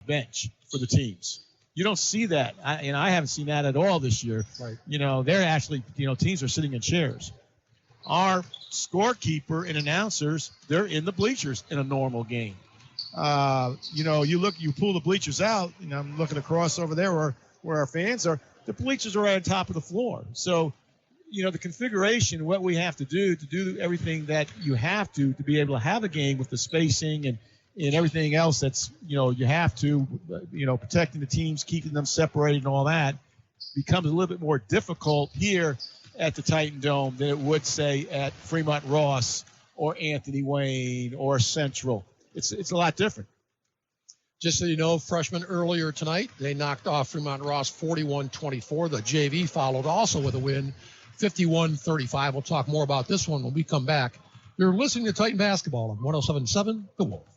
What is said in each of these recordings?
bench for the teams. You don't see that. I haven't seen that at all this year. Right. They're actually, teams are sitting in chairs. Our scorekeeper and announcers, they're in the bleachers in a normal game. You pull the bleachers out, I'm looking across over there where our fans are. The bleachers are right on top of the floor. So, the configuration, what we have to do everything that you have to be able to have a game with the spacing and everything else that's, you have to, protecting the teams, keeping them separated and all that becomes a little bit more difficult here at the Titan Dome than it would, say, at Fremont Ross or Anthony Wayne or Central. It's a lot different. Just so you know, freshmen earlier tonight, they knocked off Fremont Ross 41-24. The JV followed also with a win, 51-35. We'll talk more about this one when we come back. You're listening to Titan Basketball on 107.7 The Wolf.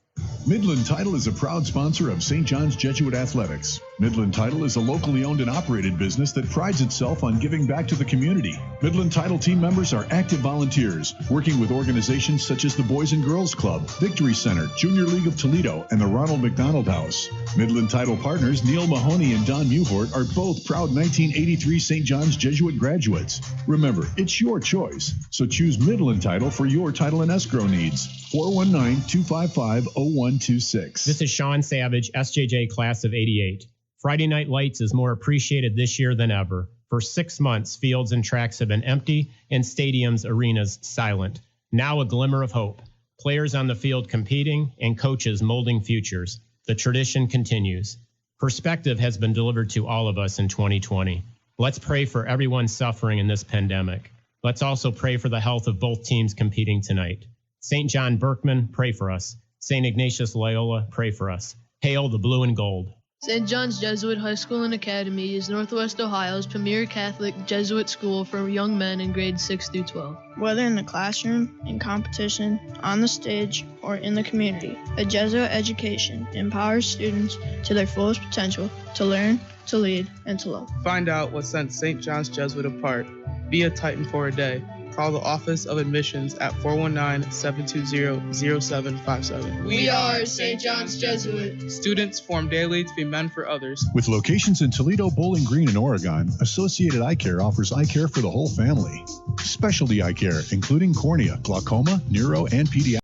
Midland Title is a proud sponsor of St. John's Jesuit Athletics. Midland Title is a locally owned and operated business that prides itself on giving back to the community. Midland Title team members are active volunteers, working with organizations such as the Boys and Girls Club, Victory Center, Junior League of Toledo, and the Ronald McDonald House. Midland Title partners Neil Mahoney and Don Muhort are both proud 1983 St. John's Jesuit graduates. Remember, it's your choice, so choose Midland Title for your title and escrow needs. 419-255-0126. This is Sean Savage, SJJ Class of 88. Friday Night Lights is more appreciated this year than ever. For 6 months, fields and tracks have been empty and stadiums, arenas silent. Now a glimmer of hope. Players on the field competing and coaches molding futures. The tradition continues. Perspective has been delivered to all of us in 2020. Let's pray for everyone suffering in this pandemic. Let's also pray for the health of both teams competing tonight. St. John Berkman, pray for us. St. Ignatius Loyola, pray for us. Hail the blue and gold. St. John's Jesuit High School and Academy is Northwest Ohio's premier Catholic Jesuit school for young men in grades 6 through 12. Whether in the classroom, in competition, on the stage, or in the community, a Jesuit education empowers students to their fullest potential to learn, to lead, and to love. Find out what sets St. John's Jesuit apart. Be a Titan for a day. Call the Office of Admissions at 419-720-0757. We are St. John's Jesuit. Students form daily to be men for others. With locations in Toledo, Bowling Green, and Oregon, Associated Eye Care offers eye care for the whole family. Specialty eye care, including cornea, glaucoma, neuro, and pediatrics.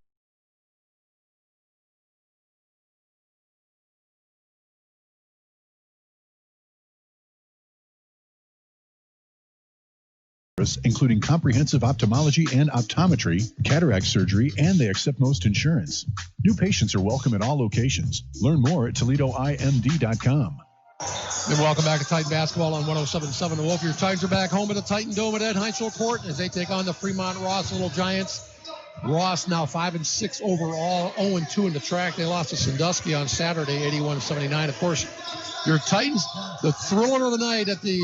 Including comprehensive ophthalmology and optometry, cataract surgery, and they accept most insurance. New patients are welcome at all locations. Learn more at ToledoIMD.com. And welcome back to Titan Basketball on 107.7 The Wolf. Your Titans are back home at the Titan Dome at Ed Heinzel Court as they take on the Fremont Ross Little Giants. Ross now 5-6 overall, 0-2 in the track. They lost to Sandusky on Saturday, 81-79. Of course, your Titans, the thriller of the night at the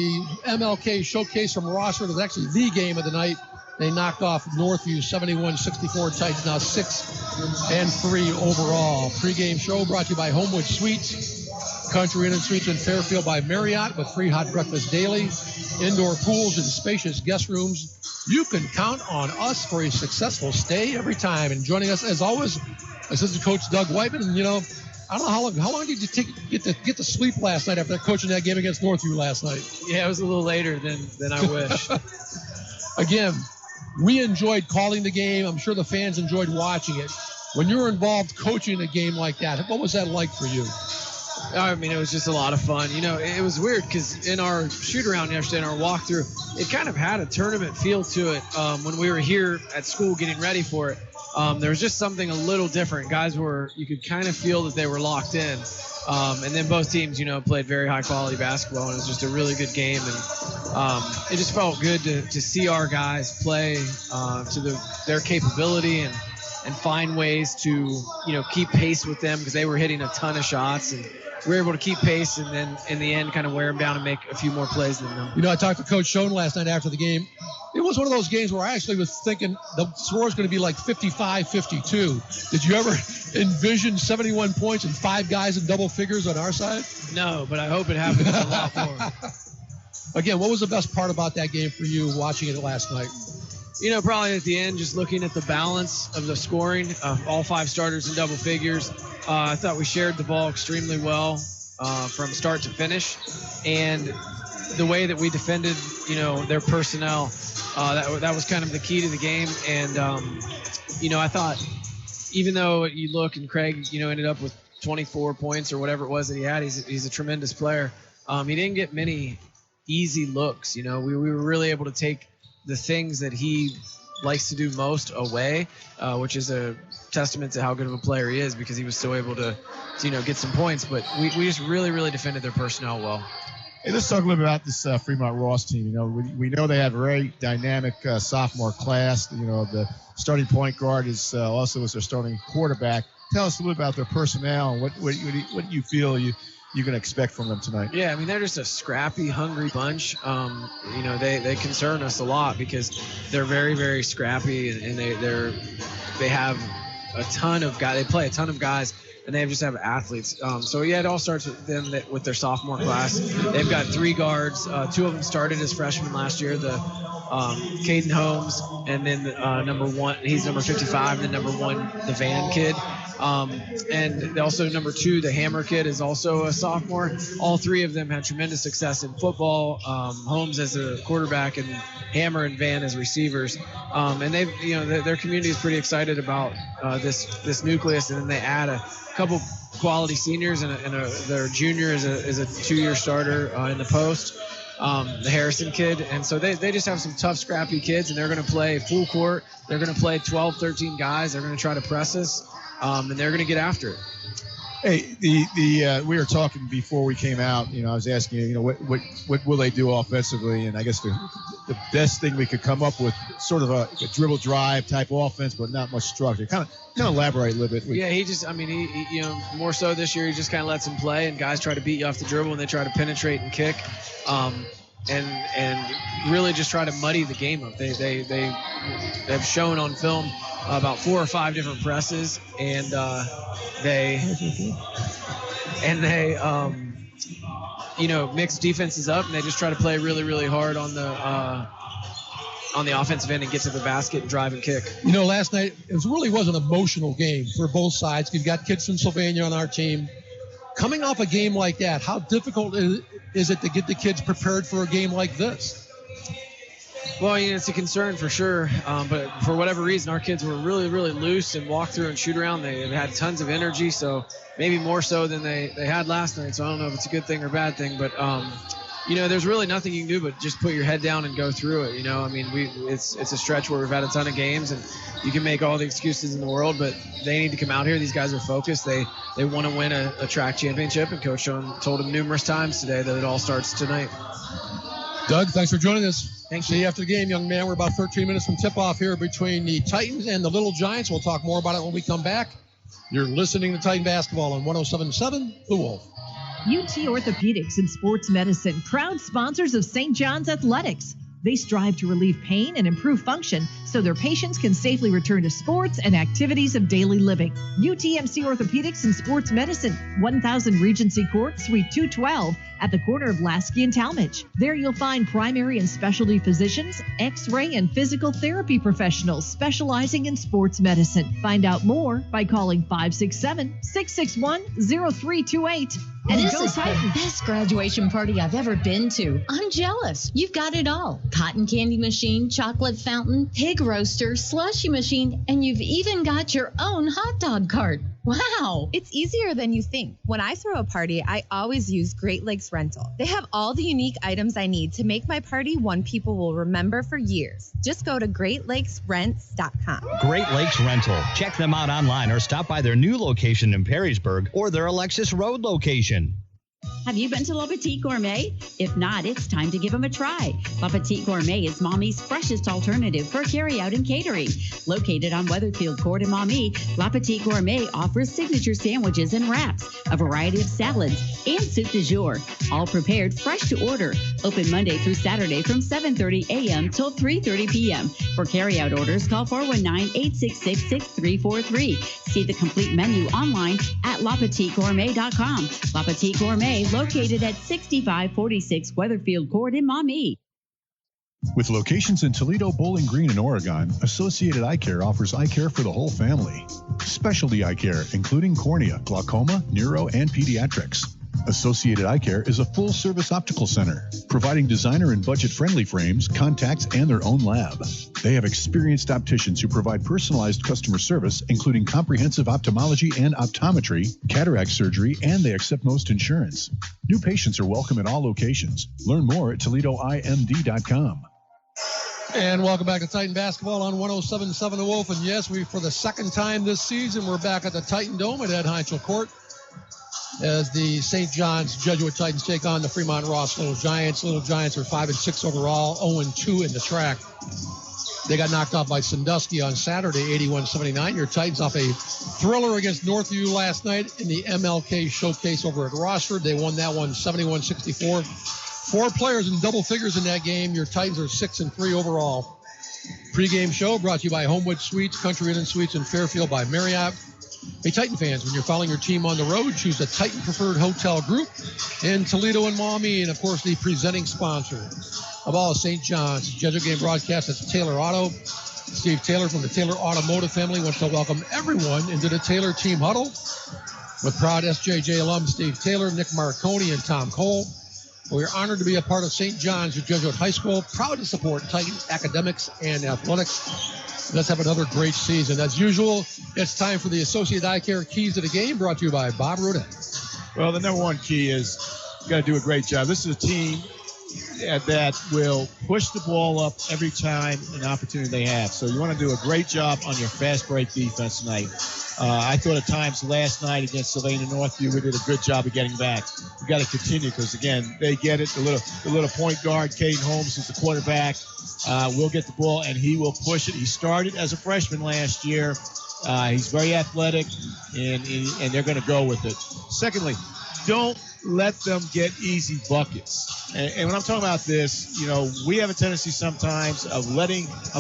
MLK Showcase from Rossford was actually the game of the night. They knocked off Northview 71-64. Titans now 6-3 overall. Pre-game show brought to you by Homewood Suites, Country Inn and Suites in Fairfield by Marriott with free hot breakfast daily, indoor pools and spacious guest rooms. You can count on us for a successful stay every time. And joining us, as always, Assistant Coach Doug Whiteman. And, I don't know how long did you get to sleep last night after coaching that game against Northview last night? Yeah, it was a little later than I wish. Again, we enjoyed calling the game. I'm sure the fans enjoyed watching it. When you were involved coaching a game like that, what was that like for you? I mean, it was just a lot of fun. It was weird because in our shoot-around yesterday, in our walkthrough, it kind of had a tournament feel to it when we were here at school getting ready for it. There was just something a little different. Guys you could kind of feel that they were locked in. And then both teams, played very high-quality basketball, and it was just a really good game. And it just felt good to see our guys play to their capability and find ways to, keep pace with them because they were hitting a ton of shots. And we were able to keep pace and then in the end kind of wear them down and make a few more plays than them. I talked to Coach Schoen last night after the game. It was one of those games where I actually was thinking the score is going to be like 55-52. Did you ever envision 71 points and 5 guys in double figures on our side? No, but I hope it happens a lot more. Again, what was the best part about that game for you watching it last night? Probably at the end, just looking at the balance of the scoring, all 5 starters in double figures. I thought we shared the ball extremely well from start to finish. And the way that we defended, their personnel, that was kind of the key to the game. And, I thought even though you look and Craig, ended up with 24 points or whatever it was that he had, he's a tremendous player. He didn't get many easy looks. We were really able to take the things that he likes to do most away, which is a testament to how good of a player he is, because he was still able to get some points. But we just really, really defended their personnel well. Hey, let's talk a little bit about this Fremont Ross team. We know they have a very dynamic sophomore class. The starting point guard is also their starting quarterback. Tell us a little bit about their personnel and what you feel you're going to expect from them tonight. Yeah, they're just a scrappy, hungry bunch. They concern us a lot because they're very, very scrappy, and they have a ton of guys. They play a ton of guys, and they just have athletes. It all starts with them with their sophomore class. They've got 3 guards. 2 of them started as freshmen last year. The Caden Holmes, and then number 1, he's number 55, and then number 1, the Van kid. And also number 2, the Hammer kid, is also a sophomore. All 3 of them had tremendous success in football. Holmes as a quarterback, and Hammer and Van as receivers. And they've, their community is pretty excited about this nucleus, and then they add a couple quality seniors, and their junior is a 2-year starter in the post. The Harrison kid. And so they just have some tough, scrappy kids, and they're going to play full court. They're going to play 12, 13 guys. They're going to try to press us, and they're going to get after it. Hey, we were talking before we came out. I was asking you, what will they do offensively? And I guess the best thing we could come up with, sort of a dribble drive type offense, but not much structure. Kind of elaborate a little bit. Yeah, he more so this year, he just kind of lets them play, and guys try to beat you off the dribble, and they try to penetrate and kick, and really just try to muddy the game up. They've shown on film about 4 or 5 different presses, and they mix defenses up, and they just try to play really, really hard on the offensive end and get to the basket and drive and kick. Last night it really was an emotional game for both sides. You've got kids from Sylvania on our team. Coming off a game like that, how difficult is it to get the kids prepared for a game like this? Well, it's a concern for sure, but for whatever reason, our kids were really, really loose and walk through and shoot around. They had tons of energy, so maybe more so than they had last night. So I don't know if it's a good thing or bad thing, but there's really nothing you can do but just put your head down and go through it. It's a stretch where we've had a ton of games, and you can make all the excuses in the world, but they need to come out here. These guys are focused. They want to win a track championship, and Coach told them numerous times today that it all starts tonight. Doug, thanks for joining us. Thanks. See you after the game, young man. We're about 13 minutes from tip-off here between the Titans and the Little Giants. We'll talk more about it when we come back. You're listening to Titan Basketball on 107.7 The Wolf. UT Orthopedics and Sports Medicine, proud sponsors of St. John's Athletics. They strive to relieve pain and improve function so their patients can safely return to sports and activities of daily living. UTMC Orthopedics and Sports Medicine, 1000 Regency Court, Suite 212, at the corner of Lasky and Talmadge. There you'll find primary and specialty physicians, x-ray and physical therapy professionals specializing in sports medicine. Find out more by calling 567-661-0328. And this is the best graduation party I've ever been to. I'm jealous. You've got it all. Cotton candy machine, chocolate fountain, pig roaster, slushy machine, and you've even got your own hot dog cart. Wow. It's easier than you think. When I throw a party, I always use Great Lakes Rental. They have all the unique items I need to make my party one people will remember for years. Just go to GreatLakesRents.com. Great Lakes Rental. Check them out online or stop by their new location in Perrysburg or their Alexis Road location. Have you been to La Petite Gourmet? If not, it's time to give them a try. La Petite Gourmet is Mommy's freshest alternative for carry-out and catering. Located on Weatherfield Court in Maumee, La Petite Gourmet offers signature sandwiches and wraps, a variety of salads, and soup du jour, all prepared fresh to order. Open Monday through Saturday from 7:30 a.m. till 3:30 p.m. For carry-out orders, call 419-866-6343. See the complete menu online at LaPetiteGourmet.com. La Petite Gourmet, located at 6546 Weatherfield Court in Maumee. With locations in Toledo, Bowling Green, and Oregon, Associated Eye Care offers eye care for the whole family. Specialty eye care, including cornea, glaucoma, neuro, and pediatrics. Associated Eye Care is a full-service optical center, providing designer and budget-friendly frames, contacts, and their own lab. They have experienced opticians who provide personalized customer service, including comprehensive ophthalmology and optometry, cataract surgery, and they accept most insurance. New patients are welcome at all locations. Learn more at ToledoIMD.com. And welcome back to Titan Basketball on 107.7 The Wolf. And yes, for the second time this season, we're back at the Titan Dome at Ed Heinzel Court as the St. John's Jesuit Titans take on the Fremont Ross Little Giants. Little Giants are 5-6 overall, 0-2 in the track. They got knocked off by Sandusky on Saturday, 81-79. Your Titans off a thriller against Northview last night in the MLK Showcase over at Rossford. They won that one 71-64. 4 players in double figures in that game. Your Titans are 6-3 overall. Pre-game show brought to you by Homewood Suites, Country Inn and Suites in Fairfield by Marriott. Hey, Titan fans, when you're following your team on the road, choose the Titan Preferred Hotel Group in Toledo and Maumee, and, of course, the presenting sponsor of all St. John's Jesuit game broadcast. That's Taylor Auto. Steve Taylor from the Taylor Automotive family wants to welcome everyone into the Taylor Team Huddle with proud SJJ alum Steve Taylor, Nick Marconi, and Tom Cole. We're honored to be a part of St. John's Jesuit High School, proud to support Titan academics and athletics. Let's have another great season. As usual, it's time for the Associated Eye Care Keys of the Game, brought to you by Bob Rodet. Well, the number one key is you got to do a great job. This is a team that will push the ball up every time an opportunity they have. So you want to do a great job on your fast break defense tonight. I thought at times last night against Sylvania Northview, we did a good job of getting back. We got to continue because, again, they get it. The little point guard, Caden Holmes, is the quarterback. Will get the ball, and he will push it. He started as a freshman last year. He's very athletic, and they're going to go with it. Secondly, don't let them get easy buckets. And when I'm talking about this, we have a tendency sometimes of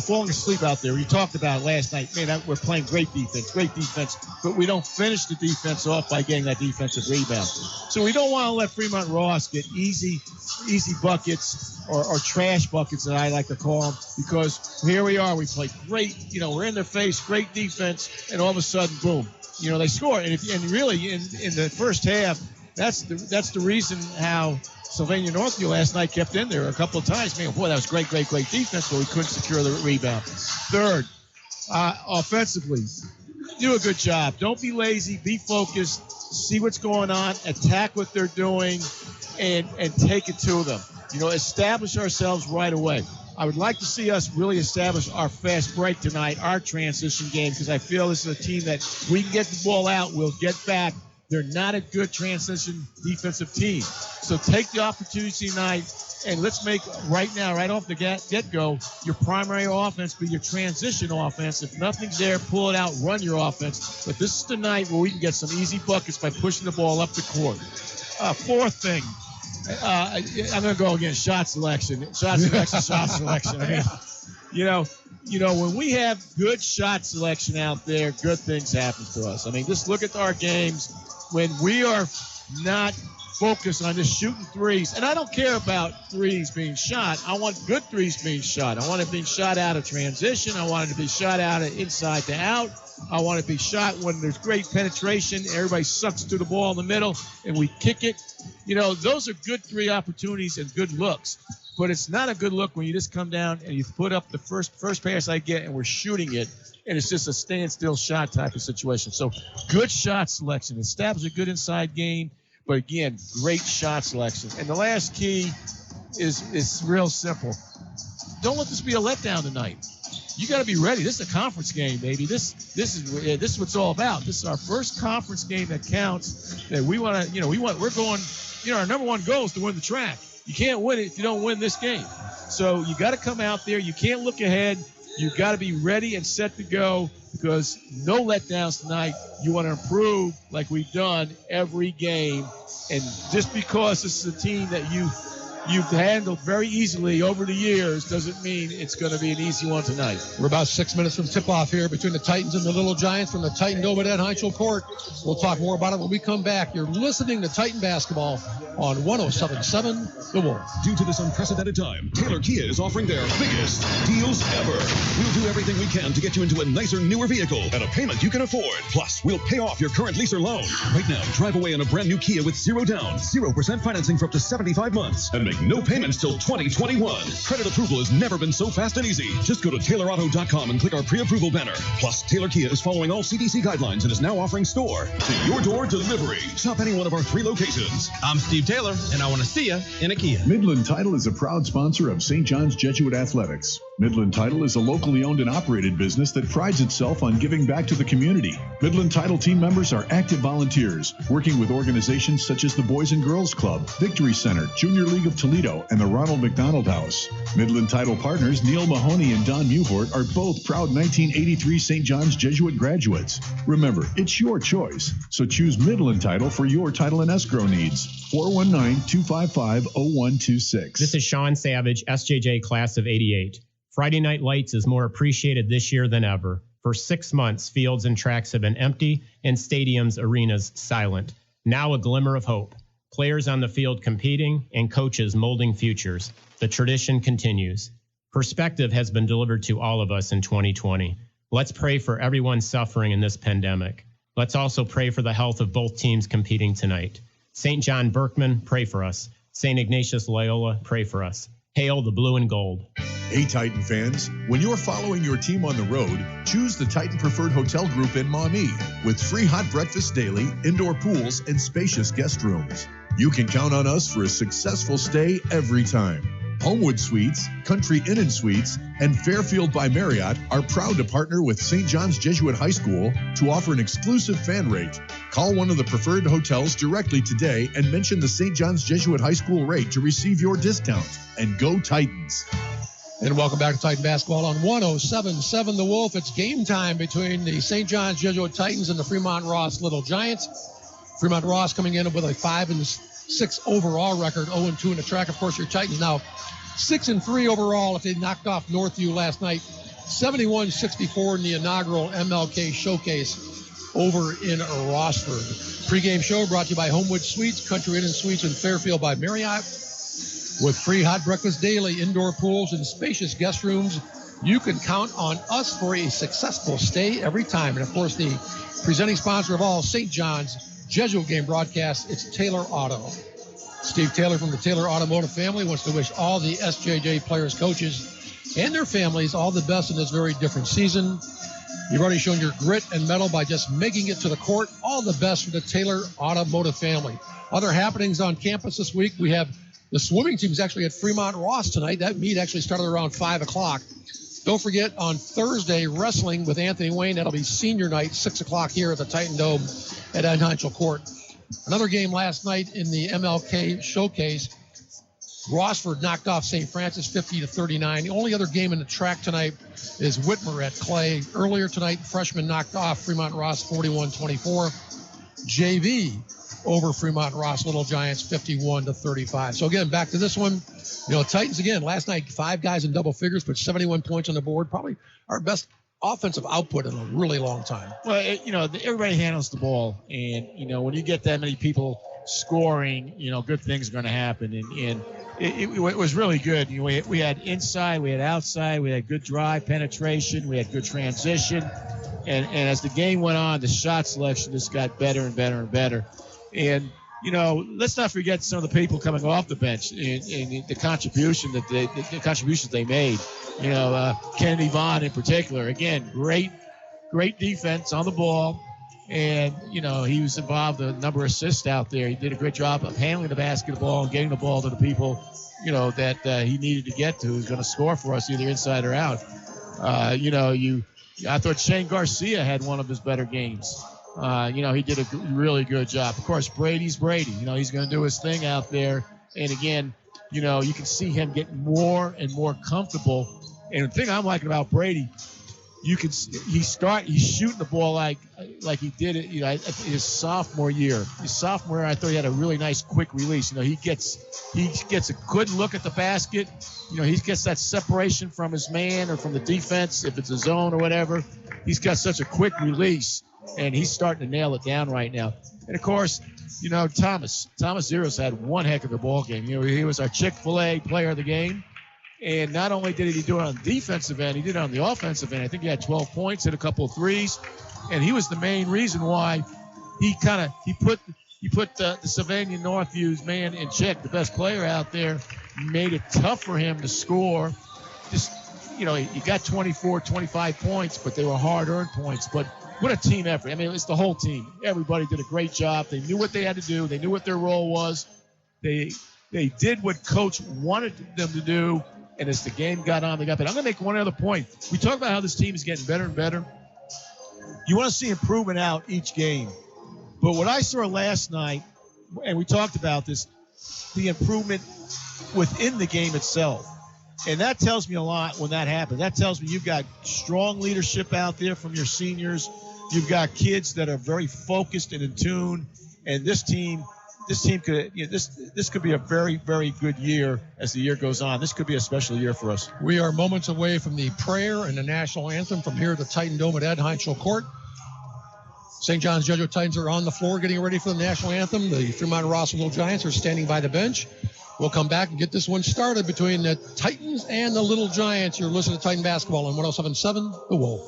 falling asleep out there. We talked about it last night. Man, we're playing great defense, but we don't finish the defense off by getting that defensive rebound. So we don't want to let Fremont Ross get easy buckets or trash buckets that I like to call them, because here we are. We play great, we're in their face, great defense, and all of a sudden, boom, they score. And really in the first half, that's the reason how Sylvania Northview last night kept in there a couple of times. Man, boy, that was great defense, but we couldn't secure the rebound. Third, offensively, do a good job. Don't be lazy. Be focused. See what's going on. Attack what they're doing, and take it to them. Establish ourselves right away. I would like to see us really establish our fast break tonight, our transition game, because I feel this is a team that we can get the ball out, we'll get back. They're not a good transition defensive team. So take the opportunity tonight, and let's make right off the get-go, your primary offense be your transition offense. If nothing's there, pull it out, run your offense. But this is the night where we can get some easy buckets by pushing the ball up the court. Fourth thing, I'm going to go again, shot selection. I mean, when we have good shot selection out there, good things happen to us. I mean, just look at our games. When we are not focused on just shooting threes, and I don't care about threes being shot. I want good threes being shot. I want it being shot out of transition. I want it to be shot out of inside to out. I want it to be shot when there's great penetration. Everybody sucks to the ball in the middle, and we kick it. Those are good three opportunities and good looks. But it's not a good look when you just come down and you put up the first pass I get and we're shooting it, and it's just a standstill shot type of situation. So good shot selection. Establish a good inside game, but again, great shot selection. And the last key is real simple. Don't let this be a letdown tonight. You got to be ready. This is a conference game, baby. This is what it's all about. This is our first conference game that counts. That we're going. Our number one goal is to win the track. You can't win it if you don't win this game. So you got to come out there. You can't look ahead. You got to be ready and set to go, because no letdowns tonight. You want to improve like we've done every game. And just because this is a team that you've handled very easily over the years doesn't mean it's going to be an easy one tonight. We're about 6 minutes from tip-off here between the Titans and the Little Giants from the Titan Dome at Ed Heinzel Court. We'll talk more about it when we come back. You're listening to Titan Basketball on 107.7 The Wolf. Due to this unprecedented time, Taylor Kia is offering their biggest deals ever. We'll do everything we can to get you into a nicer, newer vehicle at a payment you can afford. Plus, we'll pay off your current lease or loan. Right now, drive away in a brand new Kia with 0 down, 0% financing for up to 75 months, and make no payments till 2021. Credit approval has never been so fast and easy. Just go to TaylorAuto.com and click our pre-approval banner. Plus, Taylor Kia is following all CDC guidelines and is now offering store-to-your-door delivery. Shop any one of our 3 locations. I'm Steve Taylor, and I want to see you in a Kia. Midland Title is a proud sponsor of St. John's Jesuit Athletics. Midland Title is a locally owned and operated business that prides itself on giving back to the community. Midland Title team members are active volunteers, working with organizations such as the Boys and Girls Club, Victory Center, Junior League of Toledo, and the Ronald McDonald House. Midland Title partners Neil Mahoney and Don Muhort are both proud 1983 St. John's Jesuit graduates. Remember, it's your choice, so choose Midland Title for your title and escrow needs. 419-255-0126. This is Sean Savage, SJJ Class of 88. Friday Night Lights is more appreciated this year than ever. For 6 months, fields and tracks have been empty and stadiums, arenas silent. Now a glimmer of hope. Players on the field competing and coaches molding futures. The tradition continues. Perspective has been delivered to all of us in 2020. Let's pray for everyone suffering in this pandemic. Let's also pray for the health of both teams competing tonight. St. John Berkman, pray for us. St. Ignatius Loyola, pray for us. Hail the blue and gold. Hey, Titan fans, when you're following your team on the road, choose the Titan Preferred Hotel Group in Maumee with free hot breakfast daily, indoor pools, and spacious guest rooms. You can count on us for a successful stay every time. Homewood Suites, Country Inn and Suites, and Fairfield by Marriott are proud to partner with St. John's Jesuit High School to offer an exclusive fan rate. Call one of the preferred hotels directly today and mention the St. John's Jesuit High School rate to receive your discount. And go Titans. And welcome back to Titan Basketball on 107.7 The Wolf. It's game time between the St. John's Jesuit Titans and the Fremont Ross Little Giants. Fremont Ross coming in with a 5-6 overall record, 0-2 in the track. Of course, your Titans now 6-3 overall if they knocked off Northview last night. 71-64 in the inaugural MLK Showcase over in Rossford. Pre-game show brought to you by Homewood Suites, Country Inn and Suites, and Fairfield by Marriott. With free hot breakfast daily, indoor pools, and spacious guest rooms, you can count on us for a successful stay every time. And, of course, the presenting sponsor of all St. John's Jesuit game broadcasts, it's Taylor Auto. Steve Taylor from the Taylor Automotive family wants to wish all the SJJ players, coaches, and their families all the best in this very different season. You've already shown your grit and mettle by just making it to the court. All the best for the Taylor Automotive family. Other happenings on campus this week, we have the swimming team's actually at Fremont Ross tonight. That meet actually started around 5 o'clock. Don't forget, on Thursday, wrestling with Anthony Wayne. That'll be senior night, 6 o'clock here at the Titan Dome at Ed Heinzel Court. Another game last night in the MLK Showcase. Rossford knocked off St. Francis 50-39. The only other game in the track tonight is Whitmer at Clay. Earlier tonight, freshmen knocked off Fremont Ross 41-24. JV over Fremont Ross Little Giants 51-35. So again, back to this one. You know, Titans again, last night, 5 guys in double figures, put 71 points on the board. Probably our best offensive output in a really long time. Well, everybody handles the ball. And, when you get that many people scoring, good things are going to happen. And it was really good. We had inside, we had outside, we had good drive penetration, we had good transition. And as the game went on, the shot selection just got better and better and better. And, let's not forget some of the people coming off the bench and the contributions they made. Kennedy Vaughn in particular. Again, great defense on the ball. And, he was involved in a number of assists out there. He did a great job of handling the basketball and getting the ball to the people, that he needed to get to, who's going to score for us either inside or out. I thought Shane Garcia had one of his better games. He did a really good job. Of course, Brady's Brady. He's going to do his thing out there. And again, you can see him getting more and more comfortable. And the thing I'm liking about Brady, he's shooting the ball like he did it, his sophomore year. His sophomore year, I thought he had a really nice quick release. He gets a good look at the basket. He gets that separation from his man or from the defense if it's a zone or whatever. He's got such a quick release, and he's starting to nail it down right now. And of course, Thomas Zeros had one heck of a ball game. He was our Chick-fil-A player of the game. And not only did he do it on the defensive end, he did it on the offensive end. I think he had 12 points, hit a couple of threes, and he was the main reason why he put the Sylvania Northview's man in check, the best player out there, made it tough for him to score. Just he got 24, 25 points, but they were hard-earned points. But what a team effort! I mean, it's the whole team. Everybody did a great job. They knew what they had to do. They knew what their role was. They did what Coach wanted them to do. And as the game got on, they got better. I'm going to make one other point. We talk about how this team is getting better and better. You want to see improvement out each game. But what I saw last night, and we talked about this, the improvement within the game itself. And that tells me a lot when that happens. That tells me you've got strong leadership out there from your seniors. You've got kids that are very focused and in tune. And this team could, this could be a very, very good year as the year goes on. This could be a special year for us. We are moments away from the prayer and the national anthem from here at the Titan Dome at Ed Heinschel Court. St. John's Jesuit Titans are on the floor getting ready for the national anthem. The Fremont Rossville Giants are standing by the bench. We'll come back and get this one started between the Titans and the Little Giants. You're listening to Titan Basketball on 107.7 The Wolf.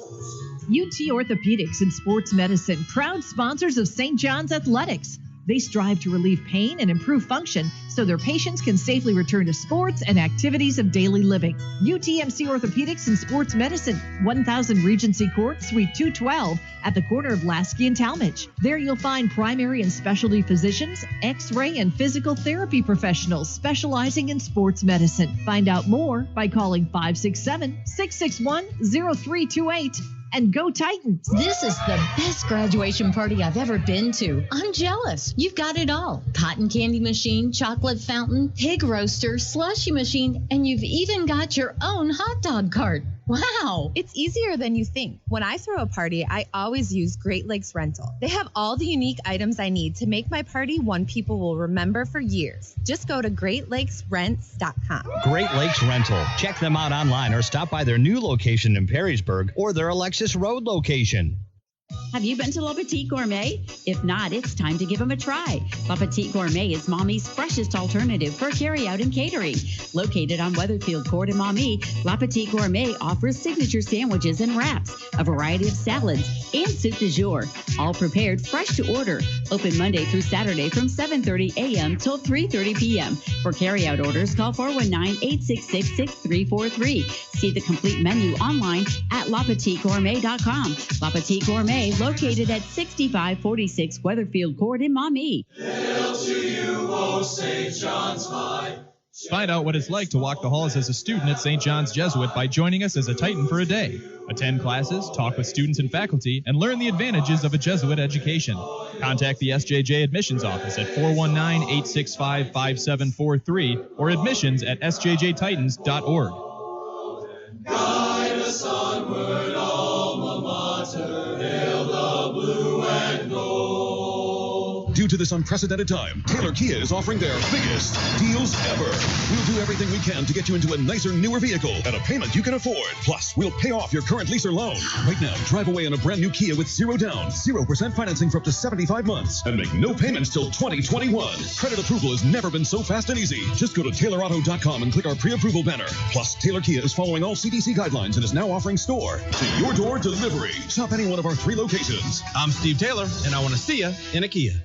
UT Orthopedics and Sports Medicine, proud sponsors of St. John's Athletics. They strive to relieve pain and improve function so their patients can safely return to sports and activities of daily living. UTMC Orthopedics and Sports Medicine, 1000 Regency Court, Suite 212, at the corner of Lasky and Talmadge. There you'll find primary and specialty physicians, x-ray and physical therapy professionals specializing in sports medicine. Find out more by calling 567-661-0328. And go Titans. This is the best graduation party I've ever been to. I'm jealous. You've got it all. Cotton candy machine, chocolate fountain, pig roaster, slushy machine, and you've even got your own hot dog cart. Wow. It's easier than you think. When I throw a party, I always use Great Lakes Rental. They have all the unique items I need to make my party one people will remember for years. Just go to GreatLakesRents.com. Great Lakes Rental. Check them out online or stop by their new location in Perrysburg or their Alexis Road location. Have you been to La Petite Gourmet? If not, it's time to give them a try. La Petite Gourmet is Mommy's freshest alternative for carry-out and catering. Located on Weatherfield Court in Maumee, La Petite Gourmet offers signature sandwiches and wraps, a variety of salads, and soup du jour, all prepared fresh to order. Open Monday through Saturday from 7:30 a.m. till 3:30 p.m. For carry-out orders, call 419-866-6343. See the complete menu online at LaPetiteGourmet.com. La Petite Gourmet, located at 6546 Weatherfield Court in Maumee. Hail to you, O St. John's High. Find out what it's like to walk the halls as a student at St. John's Jesuit by joining us as a Titan for a day. Attend classes, talk with students and faculty, and learn the advantages of a Jesuit education. Contact the SJJ Admissions Office at 419-865-5743 or admissions at sjjtitans.org. Guide us onward, alma mater, hail the blue and gold. Due to this unprecedented time, Taylor Kia is offering their biggest deals ever. We'll do everything we can to get you into a nicer, newer vehicle at a payment you can afford. Plus, we'll pay off your current lease or loan. Right now, drive away in a brand new Kia with 0 down, 0% financing for up to 75 months, and make no payments till 2021. Credit approval has never been so fast and easy. Just go to TaylorAuto.com and click our pre-approval banner. Plus, Taylor Kia is following all CDC guidelines and is now offering store-to-your-door delivery. Shop any one of our 3 locations. I'm Steve Taylor, and I want to see you in a Kia.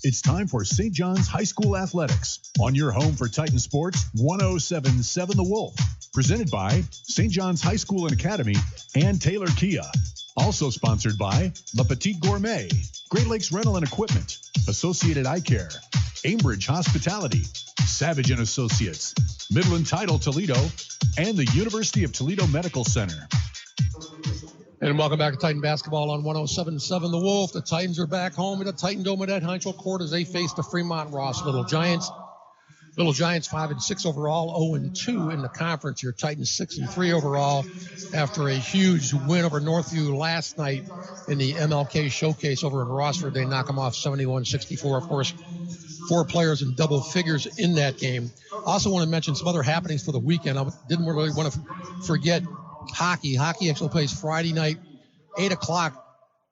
It's time for St. John's High School Athletics on your home for Titan Sports, 107.7 The Wolf. Presented by St. John's High School and Academy and Taylor Kia. Also sponsored by La Petite Gourmet, Great Lakes Rental and Equipment, Associated Eye Care, Ambridge Hospitality, Savage & Associates, Midland Title Toledo, and the University of Toledo Medical Center. And welcome back to Titan Basketball on 107.7 The Wolf. The Titans are back home at the Titan Dome at Ed Heinschel Court as they face the Fremont Rossville Giants. Little Giants 5-6 overall, 0-2 in the conference. Your Titans 6-3 overall after a huge win over Northview last night in the MLK Showcase over in Rossford. They knock them off 71-64. Of course, 4 players in double figures in that game. Also want to mention some other happenings for the weekend. I didn't really want to forget hockey. Hockey actually plays Friday night, 8 o'clock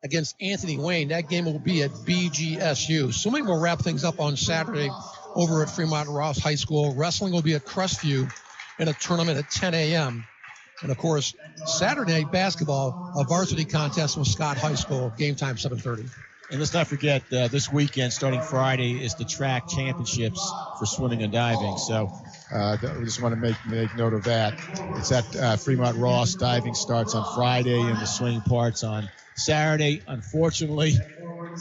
against Anthony Wayne. That game will be at BGSU. Swimming will wrap things up on Saturday over at Fremont Ross High School. Wrestling will be at Crestview in a tournament at 10 a.m. And, of course, Saturday night basketball, a varsity contest with Scott High School, game time 7:30. And let's not forget, this weekend, starting Friday, is the track championships for swimming and diving. So we just want to make note of that. It's at Fremont Ross. Diving starts on Friday and the swing parts on Saturday. Unfortunately,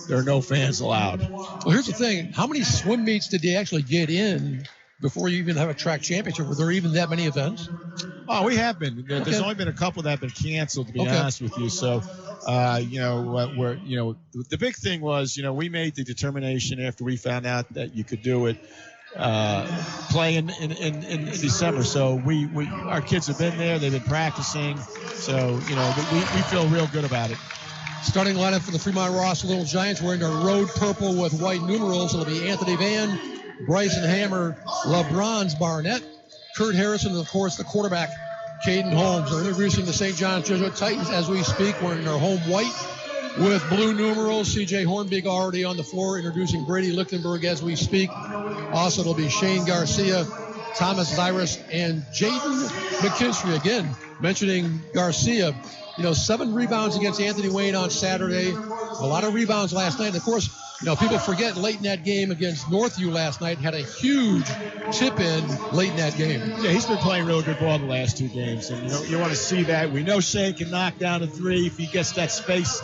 there are no fans allowed. Well, here's the thing. How many swim meets did they actually get in before you even have a track championship? Were there even that many events? Oh, we have been. There's only been a couple that have been canceled, to be honest with you. So, the big thing was, we made the determination after we found out that you could do it, play in December. So our kids have been there. They've been practicing. So, we feel real good about it. Starting lineup for the Fremont Ross Little Giants wearing their road purple with white numerals. It'll be Anthony Van, Bryson Hammer, LeBron's Barnett, Kurt Harrison, and, of course, the quarterback, Caden Holmes. They're introducing the St. John's Jesuit Titans as we speak, wearing their home white with blue numerals. C.J. Hornbeek already on the floor, introducing Brady Lichtenberg as we speak. Also, it'll be Shane Garcia, Thomas Zyrus, and Jaden McKinstry. Again, mentioning Garcia, 7 rebounds against Anthony Wayne on Saturday. A lot of rebounds last night. And, of course, people forget late in that game against Northview last night, had a huge tip-in late in that game. Yeah, he's been playing real good ball the last 2 games, and you want to see that. We know Shane can knock down a 3 if he gets that space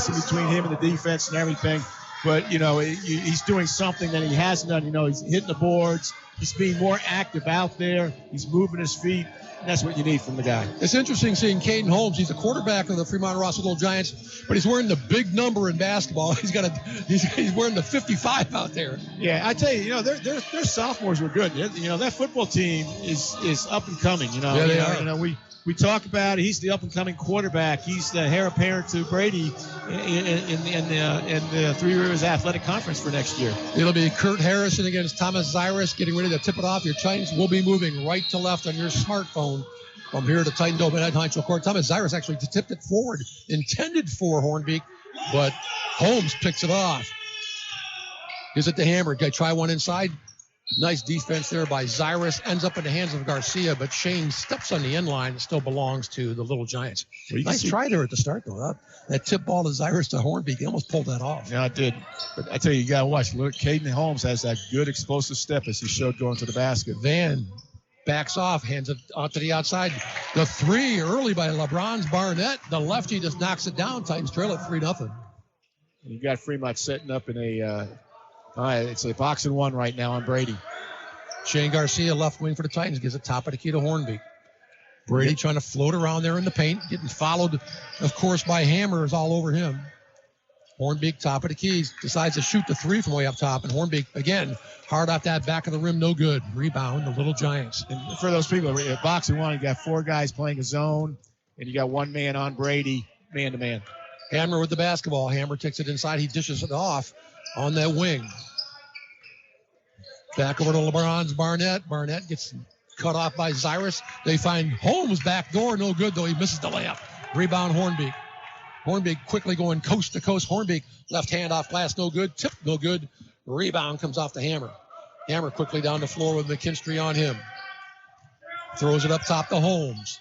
in between him and the defense and everything. But, he's doing something that he hasn't done. He's hitting the boards. He's being more active out there. He's moving his feet. That's what you need from the guy. It's interesting seeing Caden Holmes. He's the quarterback of the Fremont Ross Little Giants, but he's wearing the big number in basketball. He's wearing the 55 out there. Yeah, I tell you, their sophomores were good. That football team is up and coming. Yeah, they are. We talk about it. He's the up and coming quarterback. He's the heir apparent to Brady in the Three Rivers Athletic Conference for next year. It'll be Kurt Harrison against Thomas Zyrus, getting ready to tip it off. Your Titans will be moving right to left on your smartphone from here to Titan Dome at Heinzel Court. Thomas Zyrus actually tipped it forward, intended for Hornbeek, but Holmes picks it off. Gives it to Hammer. Guy try one inside. Nice defense there by Zyrus. Ends up in the hands of Garcia, but Shane steps on the end line. It still belongs to the Little Giants. Well, nice try there at the start, though. That tip ball to Zyrus to Hornbeek, he almost pulled that off. Yeah, it did. But I tell you got to watch. Look, Caden Holmes has that good explosive step as he showed going to the basket. Van backs off, hands it out to the outside. The 3 early by LeBron's Barnett. The lefty just knocks it down. Titans trail at 3-0. You got Fremont setting up in it's a box and 1 right now on Brady. Shane Garcia, left wing for the Titans, gives it top of the key to Hornbeek. Brady trying to float around there in the paint, getting followed, of course, by Hammers all over him. Hornbeek, top of the keys, decides to shoot the 3 from way up top, and Hornbeek, again, hard off that back of the rim, no good. Rebound, the Little Giants. And for those people, box and 1, you got 4 guys playing a zone, and you got 1 man on Brady, man-to-man. Hammer with the basketball. Hammer takes it inside. He dishes it off on that wing. Back over to LeBron's Barnett. Barnett gets cut off by Zyrus. They find Holmes back door. No good, though. He misses the layup. Rebound, Hornbeek. Hornbeek quickly going coast to coast. Hornbeek left hand off glass. No good. Tip, no good. Rebound comes off the Hammer. Hammer quickly down the floor with McKinstry on him. Throws it up top to Holmes.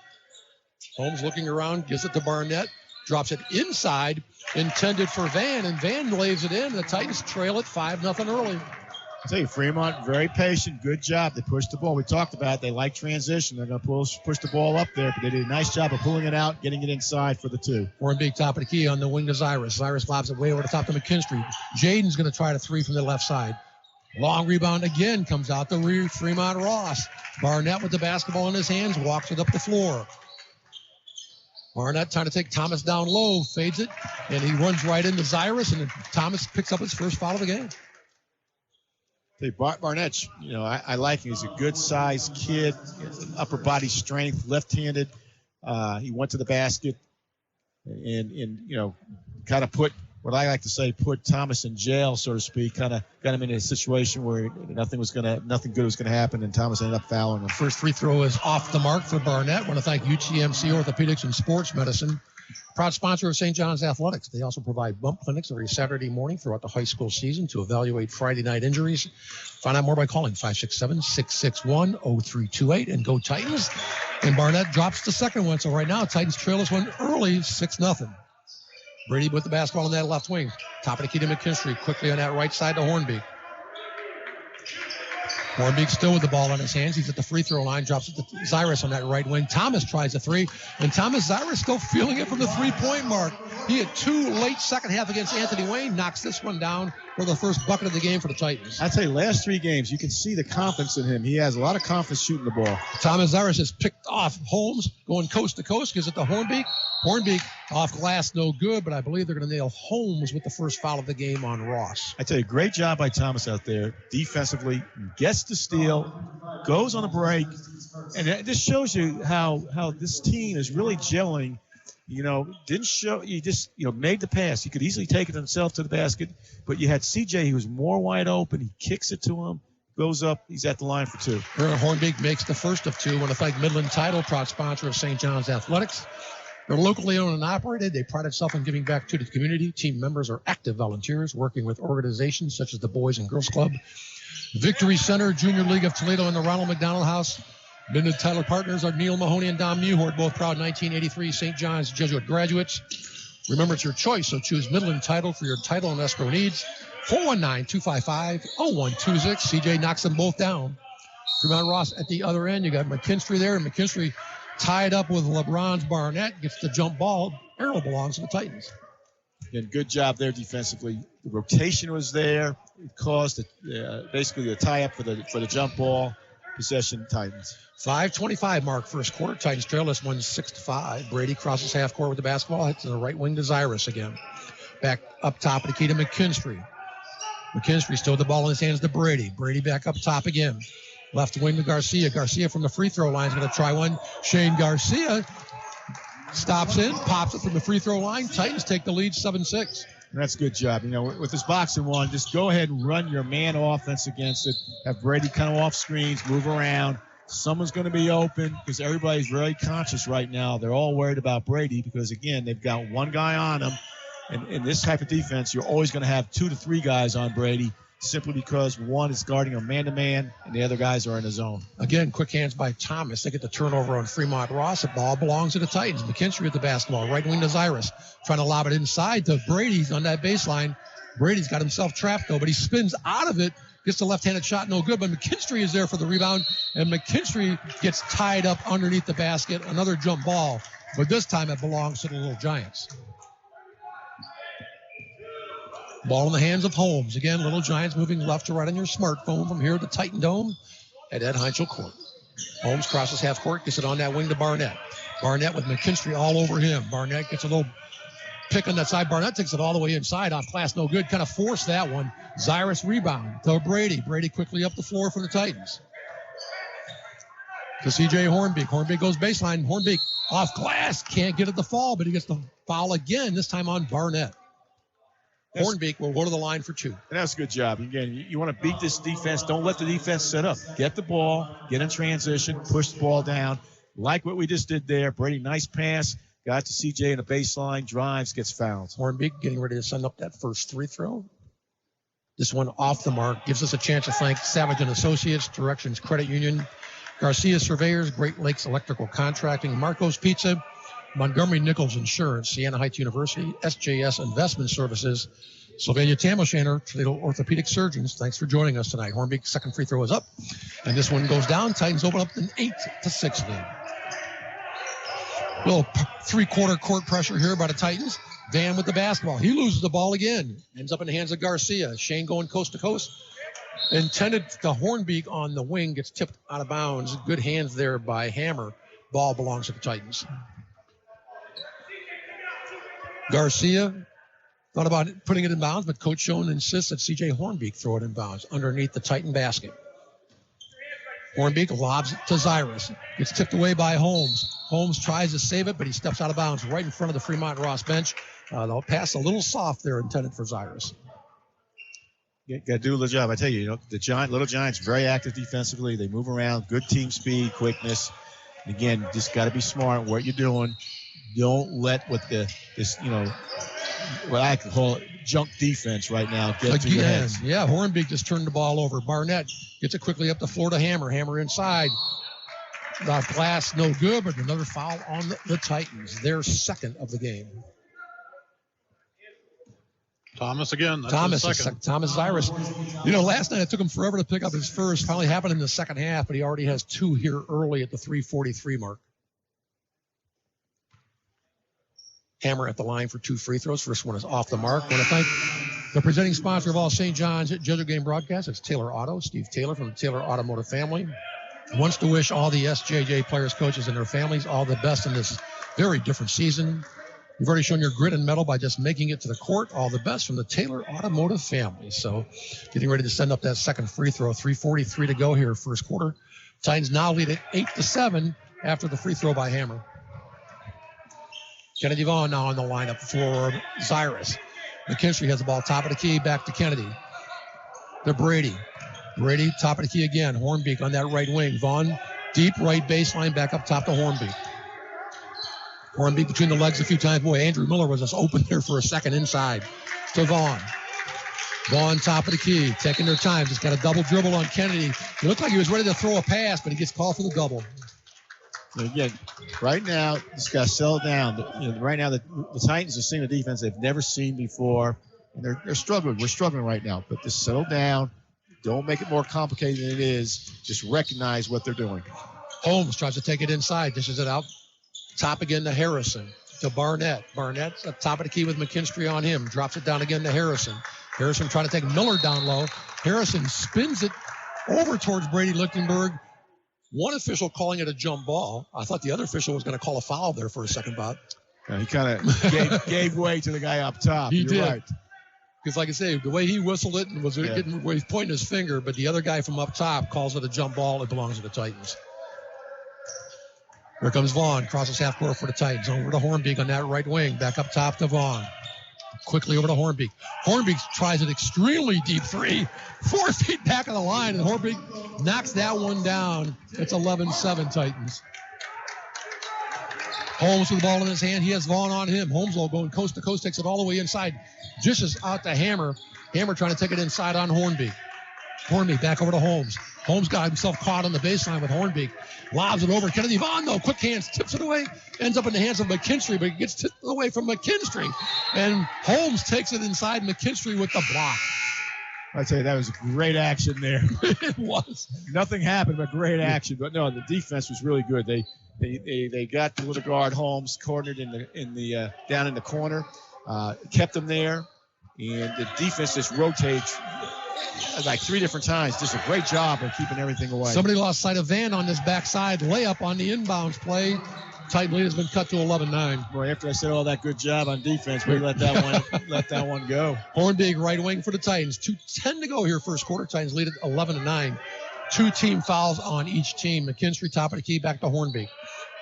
Holmes looking around. Gives it to Barnett. Drops it inside. Intended for Van. And Van lays it in. The Titans trail it 5-0 early. I tell you, Fremont, very patient, good job. They pushed the ball. We talked about it. They like transition. They're going to push the ball up there, but they did a nice job of pulling it out, getting it inside for the 2. Hornbeek, top of the key on the wing to Zyrus. Zyrus lobs it way over the top to McKinstry. Jaden's going to try the 3 from the left side. Long rebound again comes out to Fremont Ross. Barnett with the basketball in his hands, walks it up the floor. Barnett trying to take Thomas down low, fades it, and he runs right into Zyrus, and Thomas picks up his first foul of the game. Barnett, I like him. He's a good-sized kid, upper body strength, left-handed. He went to the basket and kind of put what I like to say, put Thomas in jail, so to speak, kind of got him in a situation where nothing good was going to happen, and Thomas ended up fouling him. First free throw is off the mark for Barnett. Want to thank UTMC Orthopedics and Sports Medicine, proud sponsor of St. John's Athletics. They also provide bump clinics every Saturday morning throughout the high school season to evaluate Friday night injuries. Find out more by calling 567-661-0328 and go Titans. And Barnett drops the second one. So right now, Titans trail this one early, 6-0. Brady with the basketball on that left wing. Top of the key to McKinstry. Quickly on that right side to Hornbeek. Hornbeek still with the ball in his hands. He's at the free throw line. Drops it to Zyrus on that right wing. Thomas tries a three. And Zyrus still feeling it from the three-point mark. He had 2 late second half against Anthony Wayne. Knocks this one down for the first bucket of the game for the Titans. I tell you, last 3 games, you can see the confidence in him. He has a lot of confidence shooting the ball. Zyrus has picked off Holmes going coast to coast. Gives it to Hornbeek. Hornbeek off glass, no good, but I believe they're going to nail Holmes with the first foul of the game on Ross. I tell you, great job by Thomas out there defensively. Gets the steal, goes on a break, and this shows you how this team is really gelling. Didn't show, he just, made the pass. He could easily take it himself to the basket, but you had CJ, he was more wide open. He kicks it to him, goes up, he's at the line for 2. Hornbeek makes the first of 2. I want to thank Midland Title, proud sponsor of St. John's Athletics. They're locally owned and operated. They pride themselves on giving back to the community. Team members are active volunteers working with organizations such as the Boys and Girls Club, Victory Center, Junior League of Toledo, and the Ronald McDonald House. Midland Title partners are Neil Mahoney and Dom Newhort, both proud 1983 St. John's Jesuit graduates. Remember, it's your choice, so choose Midland Title for your title and escrow needs. 419-255-0126. CJ knocks them both down. Fremont Ross at the other end. You got McKinstry there, and McKinstry tied up with LeBron's Barnett, gets the jump ball. Arrow belongs to the Titans. And good job there defensively. The rotation was there. It caused basically the tie-up for the jump ball. Possession Titans. 5:25 mark first quarter. Titans trail this one 6-5. Brady crosses half court with the basketball. Hits to the right wing to Zyrus again. Back up top of the key to McKinstry. McKinstry still with the ball in his hands to Brady. Brady back up top again. Left wing to Garcia. Garcia from the free throw line is going to try one. Shane Garcia stops in, pops it from the free throw line. Titans take the lead 7-6. That's a good job. With this boxing one, just go ahead and run your man offense against it. Have Brady kind of off screens, move around. Someone's going to be open because everybody's very conscious right now. They're all worried about Brady because, again, they've got one guy on him. And in this type of defense, you're always going to have 2 to 3 guys on Brady, simply because one is guarding him man-to-man and the other guys are in the zone. Again, quick hands by Thomas. They get the turnover on Fremont Ross. The ball belongs to the Titans. McKinstry with the basketball. Right wing to Zyrus. Trying to lob it inside to Brady on that baseline. Brady's got himself trapped, though, but he spins out of it. Gets the left-handed shot, no good, but McKinstry is there for the rebound, and McKinstry gets tied up underneath the basket. Another jump ball, but this time it belongs to the Little Giants. Ball in the hands of Holmes. Again, Little Giants moving left to right on your smartphone from here to Titan Dome at Ed Heinzel Court. Holmes crosses half court, gets it on that wing to Barnett. Barnett with McKinstry all over him. Barnett gets a little pick on that side. Barnett takes it all the way inside off glass, no good. Kind of forced that one. Zyrus rebound to Brady. Brady quickly up the floor for the Titans. To C.J. Hornbeek. Hornbeek goes baseline. Hornbeek off glass. Can't get it to fall, but he gets the foul again, this time on Barnett. Hornbeek will go to the line for 2. And that's a good job. Again, you want to beat this defense. Don't let the defense set up. Get the ball, get in transition, push the ball down. Like what we just did there. Brady, nice pass. Got to CJ in the baseline, drives, gets fouled. Hornbeek getting ready to send up that first free throw. This one off the mark. Gives us a chance to thank Savage & Associates, Directions Credit Union, Garcia Surveyors, Great Lakes Electrical Contracting, Marco's Pizza, Montgomery Nichols Insurance, Siena Heights University, SJS Investment Services, Sylvania Tamoshaner, Toledo Orthopedic Surgeons. Thanks for joining us tonight. Hornbeek's second free throw is up, and this one goes down. Titans open up an 8-6 lead. Little three-quarter court pressure here by the Titans. Van with the basketball. He loses the ball again. Ends up in the hands of Garcia. Shane going coast to coast. Intended to Hornbeek on the wing. Gets tipped out of bounds. Good hands there by Hammer. Ball belongs to the Titans. Garcia, Thought about putting it in bounds, but Coach Schoen insists that C.J. Hornbeek throw it in bounds underneath the Titan basket. Hornbeek lobs it to Zyrus. Gets tipped away by Holmes. Holmes tries to save it, but he steps out of bounds right in front of the Fremont Ross bench. The pass a little soft there, intended for Zyrus. Got to do a little job. I tell you, the Little Giants very active defensively. They move around, good team speed, quickness. And again, just got to be smart what you're doing. Don't let what what I can call it junk defense right now get to your heads. Yeah, Hornbeek just turned the ball over. Barnett gets it quickly up the floor to Hammer. Hammer inside. The glass no good, but another foul on the Titans. Their second of the game. Thomas again. That's Thomas Zyrus. Last night it took him forever to pick up his first. Finally happened in the second half, but he already has 2 here early at the 3:43 mark. Hammer at the line for 2 free throws. First one is off the mark. I want to thank the presenting sponsor of all St. John's Jesuit game broadcasts. It's Taylor Auto. Steve Taylor from the Taylor Automotive family wants to wish all the SJJ players, coaches, and their families all the best in this very different season. You've already shown your grit and mettle by just making it to the court. All the best from the Taylor Automotive family. So getting ready to send up that second free throw. 3:43 to go here, first quarter. Titans now lead at 8-7 after the free throw by Hammer. Kennedy Vaughn now on the lineup for Zyrus. McKinstry has the ball top of the key, back to Kennedy. To Brady. Brady, top of the key again. Hornbeek on that right wing. Vaughn, deep right baseline, back up top to Hornbeek. Hornbeek between the legs a few times. Boy, Andrew Miller was just open there for a second inside. To Vaughn. Vaughn, top of the key, taking their time. Just got a double dribble on Kennedy. He looked like he was ready to throw a pass, but he gets called for the double. Again, right now, just got to settle down. Right now, the Titans are seeing a defense they've never seen before, and they're struggling. We're struggling right now, but just settle down. Don't make it more complicated than it is. Just recognize what they're doing. Holmes tries to take it inside. Dishes it out. Top again to Harrison. To Barnett. Barnett's up top of the key with McKinstry on him. Drops it down again to Harrison. Harrison trying to take Miller down low. Harrison spins it over towards Brady Lichtenberg. One official calling it a jump ball. I thought the other official was going to call a foul there for a second, Bob. He kind of gave way to the guy up top. He You're did. Right. Because, like I say, the way he whistled it and was getting where he's pointing his finger, but the other guy from up top calls it a jump ball. It belongs to the Titans. Here comes Vaughn. Crosses half court for the Titans. Over to Hornbeek on that right wing. Back up top to Vaughn. Quickly over to Hornbeek. Hornbeek tries an extremely deep 3. 4 feet back of the line, and Hornbeek knocks that one down. It's 11-7 Titans. Holmes with the ball in his hand. He has Vaughn on him. Holmes going coast to coast, takes it all the way inside. Dishes out to Hammer. Hammer trying to take it inside on Hornbeek. Hornbeek back over to Holmes. Holmes got himself caught on the baseline with Hornbeek. Lobs it over. Kennedy Vaughn, though, quick hands, tips it away. Ends up in the hands of McKinstry, but it gets tipped away from McKinstry. And Holmes takes it inside McKinstry with the block. I tell you, that was great action there. It was. Nothing happened, but great action. But no, the defense was really good. They got the little guard Holmes cornered down in the corner, kept him there, and the defense just rotates like 3 different times. Just a great job of keeping everything away. Somebody lost sight of Van on this backside layup on the inbounds play. Titan lead has been cut to 11-9. Boy, after I said all that good job on defense, we let that one go. Hornbeek right wing for the Titans. 2:10 to go here first quarter. Titans lead at 11-9. 2 team fouls on each team. McKinstry top of the key, back to Hornbeek.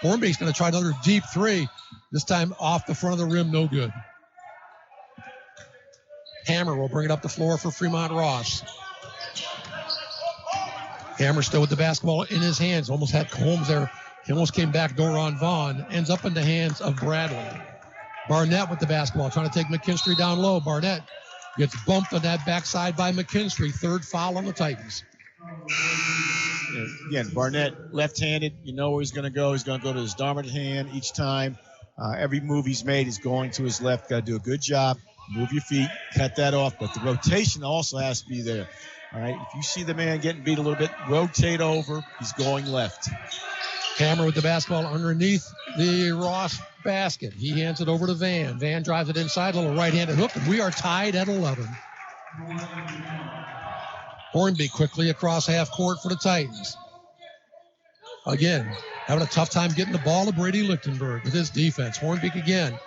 Hornbeek's going to try another deep 3. This time off the front of the rim, no good. Hammer will bring it up the floor for Fremont Ross. Hammer still with the basketball in his hands. Almost had Holmes there. He almost came back door on Vaughn. Ends up in the hands of Bradley. Barnett with the basketball, trying to take McKinstry down low. Barnett gets bumped on that backside by McKinstry. 3rd foul on the Titans. Again, Barnett left-handed. You know where he's going to go. He's going to go to his dominant hand each time. Every move he's made is going to his left. Got to do a good job. Move your feet, cut that off. But the rotation also has to be there. All right, if you see the man getting beat a little bit, rotate over. He's going left. Hammer with the basketball underneath the Ross basket. He hands it over to Van. Van drives it inside, a little right-handed hook, and we are tied at 11. Hornbeek quickly across half court for the Titans. Again, having a tough time getting the ball to Brady Lichtenberg with his defense. Hornbeek again.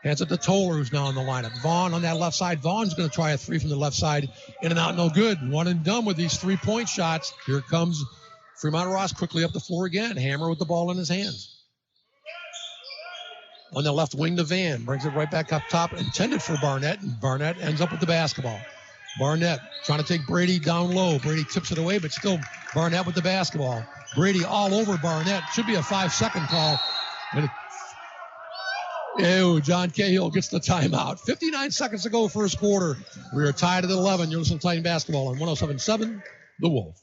Hands it to Toller, who's now in the lineup. Vaughn on that left side. Vaughn's going to try a three from the left side. In and out, no good. One and done with these 3-point shots. Here comes Fremont Ross quickly up the floor again. Hammer with the ball in his hands. On the left wing to Van. Brings it right back up top. Intended for Barnett. And Barnett ends up with the basketball. Barnett trying to take Brady down low. Brady tips it away, but still Barnett with the basketball. Brady all over Barnett. Should be a 5-second call. John Cahill gets the timeout. 59 seconds to go first quarter. We are tied at 11. You're listening to Titan Basketball on 107.7 The Wolf.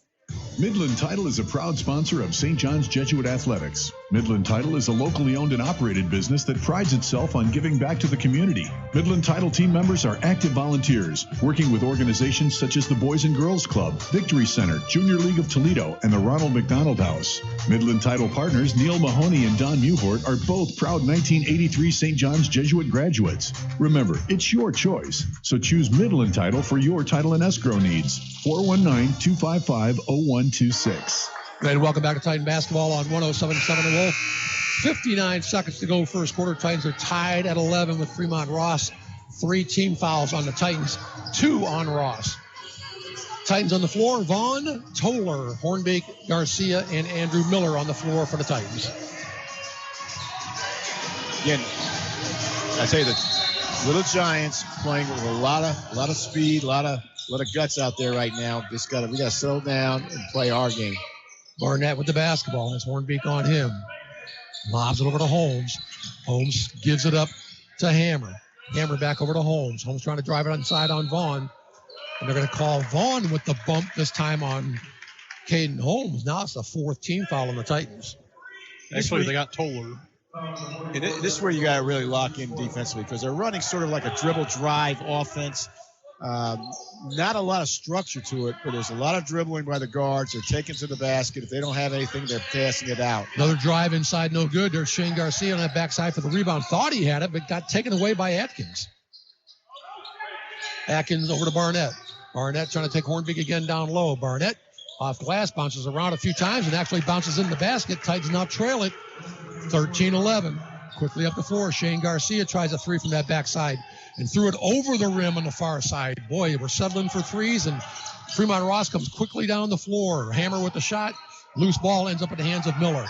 Midland Title is a proud sponsor of St. John's Jesuit Athletics. Midland Title is a locally owned and operated business that prides itself on giving back to the community. Midland Title team members are active volunteers, working with organizations such as the Boys and Girls Club, Victory Center, Junior League of Toledo, and the Ronald McDonald House. Midland Title partners Neil Mahoney and Don Muhort are both proud 1983 St. John's Jesuit graduates. Remember, it's your choice, so choose Midland Title for your title and escrow needs. 419-255-0126. And welcome back to Titan Basketball on 107.7 The Wolf. 59 seconds to go first quarter. Titans are tied at 11 with Fremont Ross. 3 team fouls on the Titans, 2 on Ross. Titans on the floor, Vaughn, Toller, Hornbeak, Garcia, and Andrew Miller on the floor for the Titans. Again, I tell you, the Little Giants playing with a lot of speed, a lot of guts out there right now. We got to settle down and play our game. Barnett with the basketball. That's Hornbeak on him. Lobs it over to Holmes. Holmes gives it up to Hammer. Hammer back over to Holmes. Holmes trying to drive it inside on Vaughn. And they're going to call Vaughn with the bump this time on Caden Holmes. Now it's the 4th team foul on the Titans. Actually, they got Toller. And this is where you got to really lock in defensively because they're running sort of like a dribble drive offense. Not a lot of structure to it, but there's a lot of dribbling by the guards. They're taking to the basket. If they don't have anything, they're passing it out. Another drive inside, no good. There's Shane Garcia on that backside for the rebound. Thought he had it, but got taken away by Atkins. Atkins over to Barnett. Barnett trying to take Hornbeak again down low. Barnett off glass, bounces around a few times, and actually bounces in the basket. Titans now trail it 13-11. Quickly up the floor, Shane Garcia tries a three from that backside and threw it over the rim on the far side. Boy, we're settling for threes, and Fremont Ross comes quickly down the floor. Hammer with the shot. Loose ball ends up in the hands of Miller.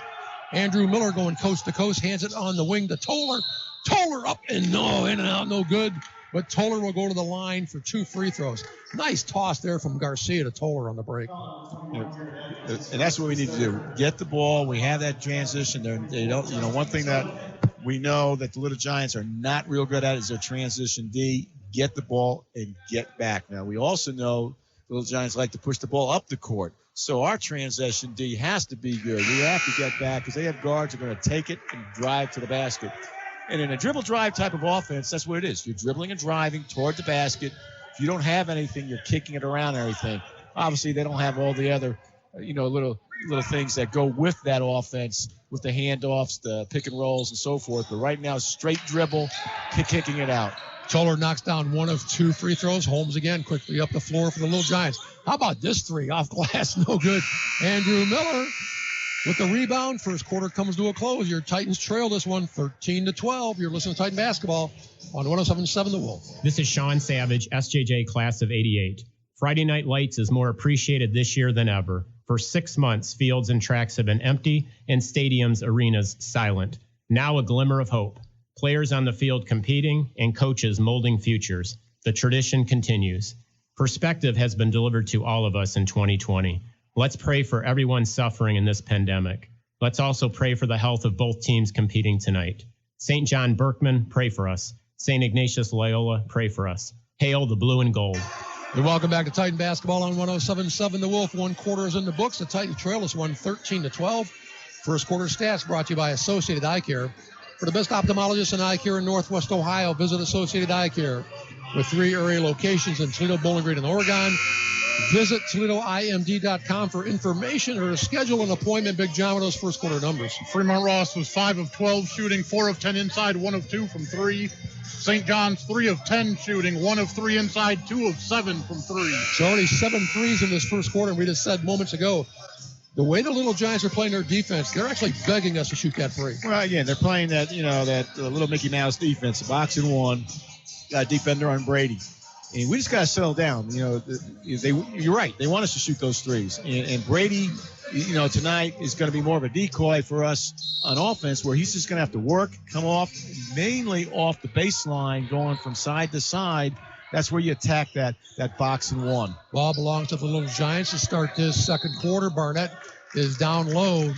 Andrew Miller going coast to coast, hands it on the wing to Toller. Toller up and in and out, no good. But Toller will go to the line for 2 free throws. Nice toss there from Garcia to Toller on the break. And that's what we need to do. Get the ball. We have that transition. They don't. One thing that we know that the Little Giants are not real good at is their transition D. Get the ball and get back. Now, we also know the Little Giants like to push the ball up the court. So our transition D has to be good. We have to get back because they have guards who are going to take it and drive to the basket. And in a dribble drive type of offense, that's what it is. You're dribbling and driving toward the basket. If you don't have anything, you're kicking it around and everything. Obviously, they don't have all the other, little things that go with that offense, with the handoffs, the pick and rolls, and so forth. But right now, straight dribble, kicking it out. Toller knocks down 1 of 2 free throws. Holmes again quickly up the floor for the Little Giants. How about this three off glass? No good. Andrew Miller with the rebound. First quarter comes to a close. Your Titans trail this one 13-12. You're listening to Titan Basketball on 107.7 The Wolf. This is Sean Savage, SJJ class of 88. Friday Night Lights is more appreciated this year than ever. For 6 months, fields and tracks have been empty and stadiums, arenas silent. Now a glimmer of hope. Players on the field competing and coaches molding futures. The tradition continues. Perspective has been delivered to all of us in 2020. Let's pray for everyone suffering in this pandemic. Let's also pray for the health of both teams competing tonight. St. John Berkman, pray for us. St. Ignatius Loyola, pray for us. Hail the blue and gold. And welcome back to Titan Basketball on 107.7 The Wolf. 1 quarter is in the books. The Titans trail this one 13-12. First quarter stats brought to you by Associated Eye Care. For the best ophthalmologists in eye care in Northwest Ohio, visit Associated Eye Care with 3 area locations in Toledo, Bowling Green, and Oregon. Visit ToledoIMD.com for information or to schedule an appointment. Big John with those first quarter numbers. Fremont Ross was 5 of 12 shooting, 4 of 10 inside, 1 of 2 from 3. St. John's 3 of 10 shooting, 1 of 3 inside, 2 of 7 from 3. So already 7 threes in this first quarter, and we just said moments ago, the way the Little Giants are playing their defense, they're actually begging us to shoot that free. Well, again, they're playing that, that little Mickey Mouse defense, box and one, got a defender on Brady. And we just got to settle down. You're right. They want us to shoot those threes. And Brady, tonight is going to be more of a decoy for us on offense where he's just going to have to work, come off, mainly off the baseline, going from side to side. That's where you attack that box and one. Ball belongs to the Little Giants to start this second quarter. Barnett is down low,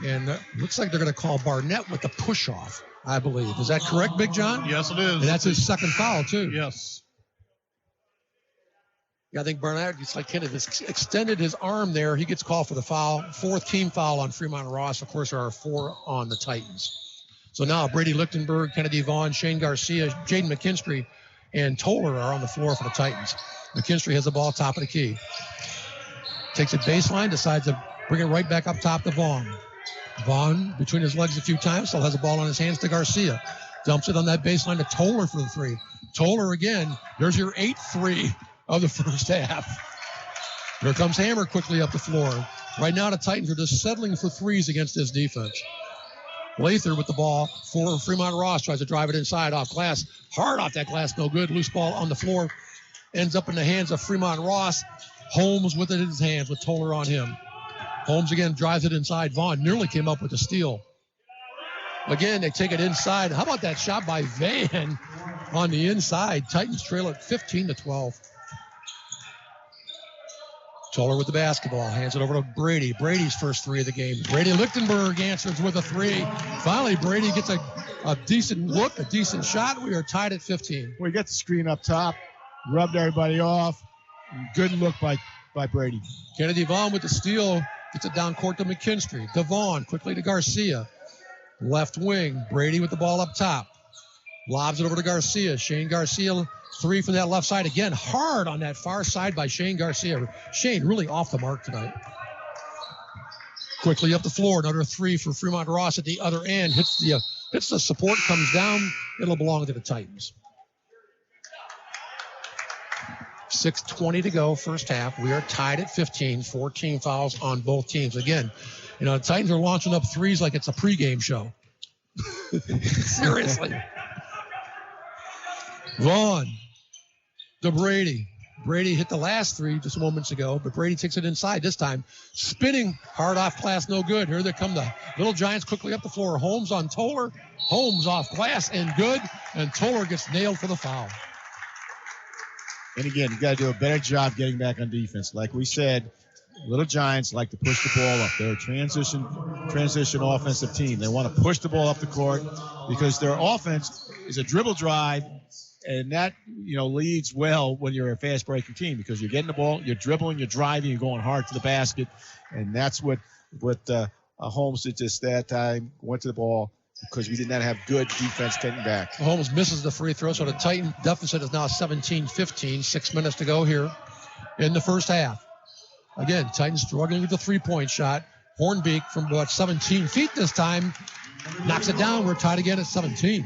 and looks like they're going to call Barnett with the push-off, I believe. Is that correct, Big John? Yes, it is. And that's his second foul, too. Yes. Yeah, I think Barnett just kind of extended his arm there. He gets called for the foul. Fourth team foul on Fremont Ross. Of course, there are 4 on the Titans. So now Brady Lichtenberg, Kennedy Vaughn, Shane Garcia, Jaden McKinstry, and Toller are on the floor for the Titans. McKinstry has the ball top of the key. Takes it baseline, decides to bring it right back up top to Vaughn. Vaughn, between his legs a few times, still has the ball on his hands to Garcia. Dumps it on that baseline to Toller for the 3. Toller again. There's your 8th 3 of the first half. Here comes Hammer quickly up the floor. Right now the Titans are just settling for threes against this defense. Lather with the ball for Fremont Ross. Tries to drive it inside off glass. Hard off that glass, no good. Loose ball on the floor. Ends up in the hands of Fremont Ross. Holmes with it in his hands with Toller on him. Holmes again drives it inside. Vaughn nearly came up with the steal. Again, they take it inside. How about that shot by Van on the inside? Titans trail it 15-12. Toller with the basketball, hands it over to Brady. Brady's first 3 of the game. Brady Lichtenberg answers with a 3. Finally, Brady gets a decent look, a decent shot. We are tied at 15. We got the screen up top, rubbed everybody off. Good look by Brady. Kennedy Vaughn with the steal, gets it down court to McKinstry. Devon quickly to Garcia. Left wing, Brady with the ball up top. Lobs it over to Garcia. Shane Garcia, 3 from that left side. Again, hard on that far side by Shane Garcia. Shane really off the mark tonight. Quickly up the floor. Another 3 for Fremont Ross at the other end. Hits the support, comes down. It'll belong to the Titans. 6:20 to go, first half. We are tied at 15. 14 fouls on both teams. Again, the Titans are launching up threes like it's a pregame show. Seriously. Vaughn to Brady. Brady hit the last 3 just moments ago, but Brady takes it inside this time. Spinning hard off glass, no good. Here they come the Little Giants quickly up the floor. Holmes on Toller. Holmes off glass and good, and Toller gets nailed for the foul. And again, you got to do a better job getting back on defense. Like we said, Little Giants like to push the ball up. They're a transition offensive team. They want to push the ball up the court because their offense is a dribble drive, and that leads well when you're a fast breaking team because you're getting the ball, you're dribbling, you're driving, you're going hard to the basket, and that's what Holmes did just that time. Went to the ball because we did not have good defense getting back. Holmes misses the free throw, so the Titan deficit is now 17-15. 6 minutes to go here in the first half. Again, Titans struggling with the three-point shot. Hornbeek from about 17 feet this time knocks it down. We're tied again at 17.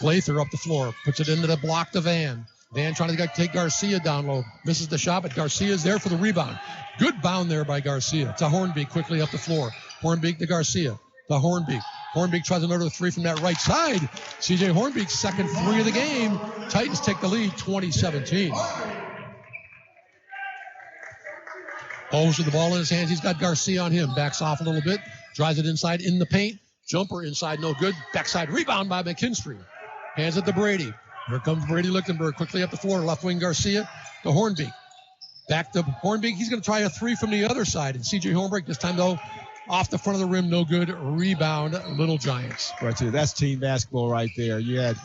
Lather up the floor, puts it into the block to Van. Van trying to take Garcia down low. Misses the shot, but Garcia's there for the rebound. Good bound there by Garcia. To Hornbeek quickly up the floor. Hornbeek to Garcia. To Hornbeek. Hornbeek tries another 3 from that right side. C.J. Hornbeek's second 3 of the game. Titans take the lead 20-17. Holmes with the ball in his hands. He's got Garcia on him. Backs off a little bit. Drives it inside in the paint. Jumper inside, no good. Backside rebound by McKinstry. Hands it to Brady. Here comes Brady Lichtenberg quickly up the floor. Left wing Garcia to Hornbeek. Back to Hornbeek. He's going to try a 3 from the other side. And C.J. Hornbeek this time, though, off the front of the rim, no good. Rebound, Little Giants. Right, too. That's team basketball right there. You had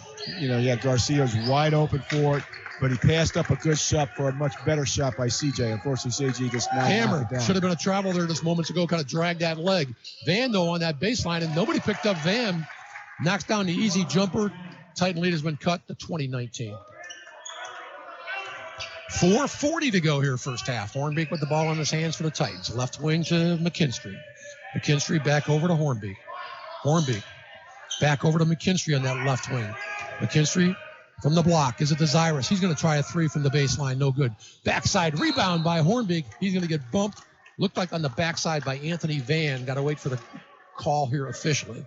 Garcia's wide open for it, but he passed up a good shot for a much better shot by C.J. Unfortunately, C.J. just knocked it down. Should have been a travel there just moments ago, kind of dragged that leg. Van, though, on that baseline, and nobody picked up Van. Knocks down the easy jumper. Titan lead has been cut to 20-19. 4:40 to go here first half. Hornbeek with the ball in his hands for the Titans. Left wing to McKinstry. McKinstry back over to Hornbeek. Hornbeek back over to McKinstry on that left wing. McKinstry From the block, is it to Cyrus? He's going to try a three from the baseline. No good. Backside rebound by Hornbeek. He's going to get bumped. Looked like on the backside by Anthony Van. Got to wait for the call here officially.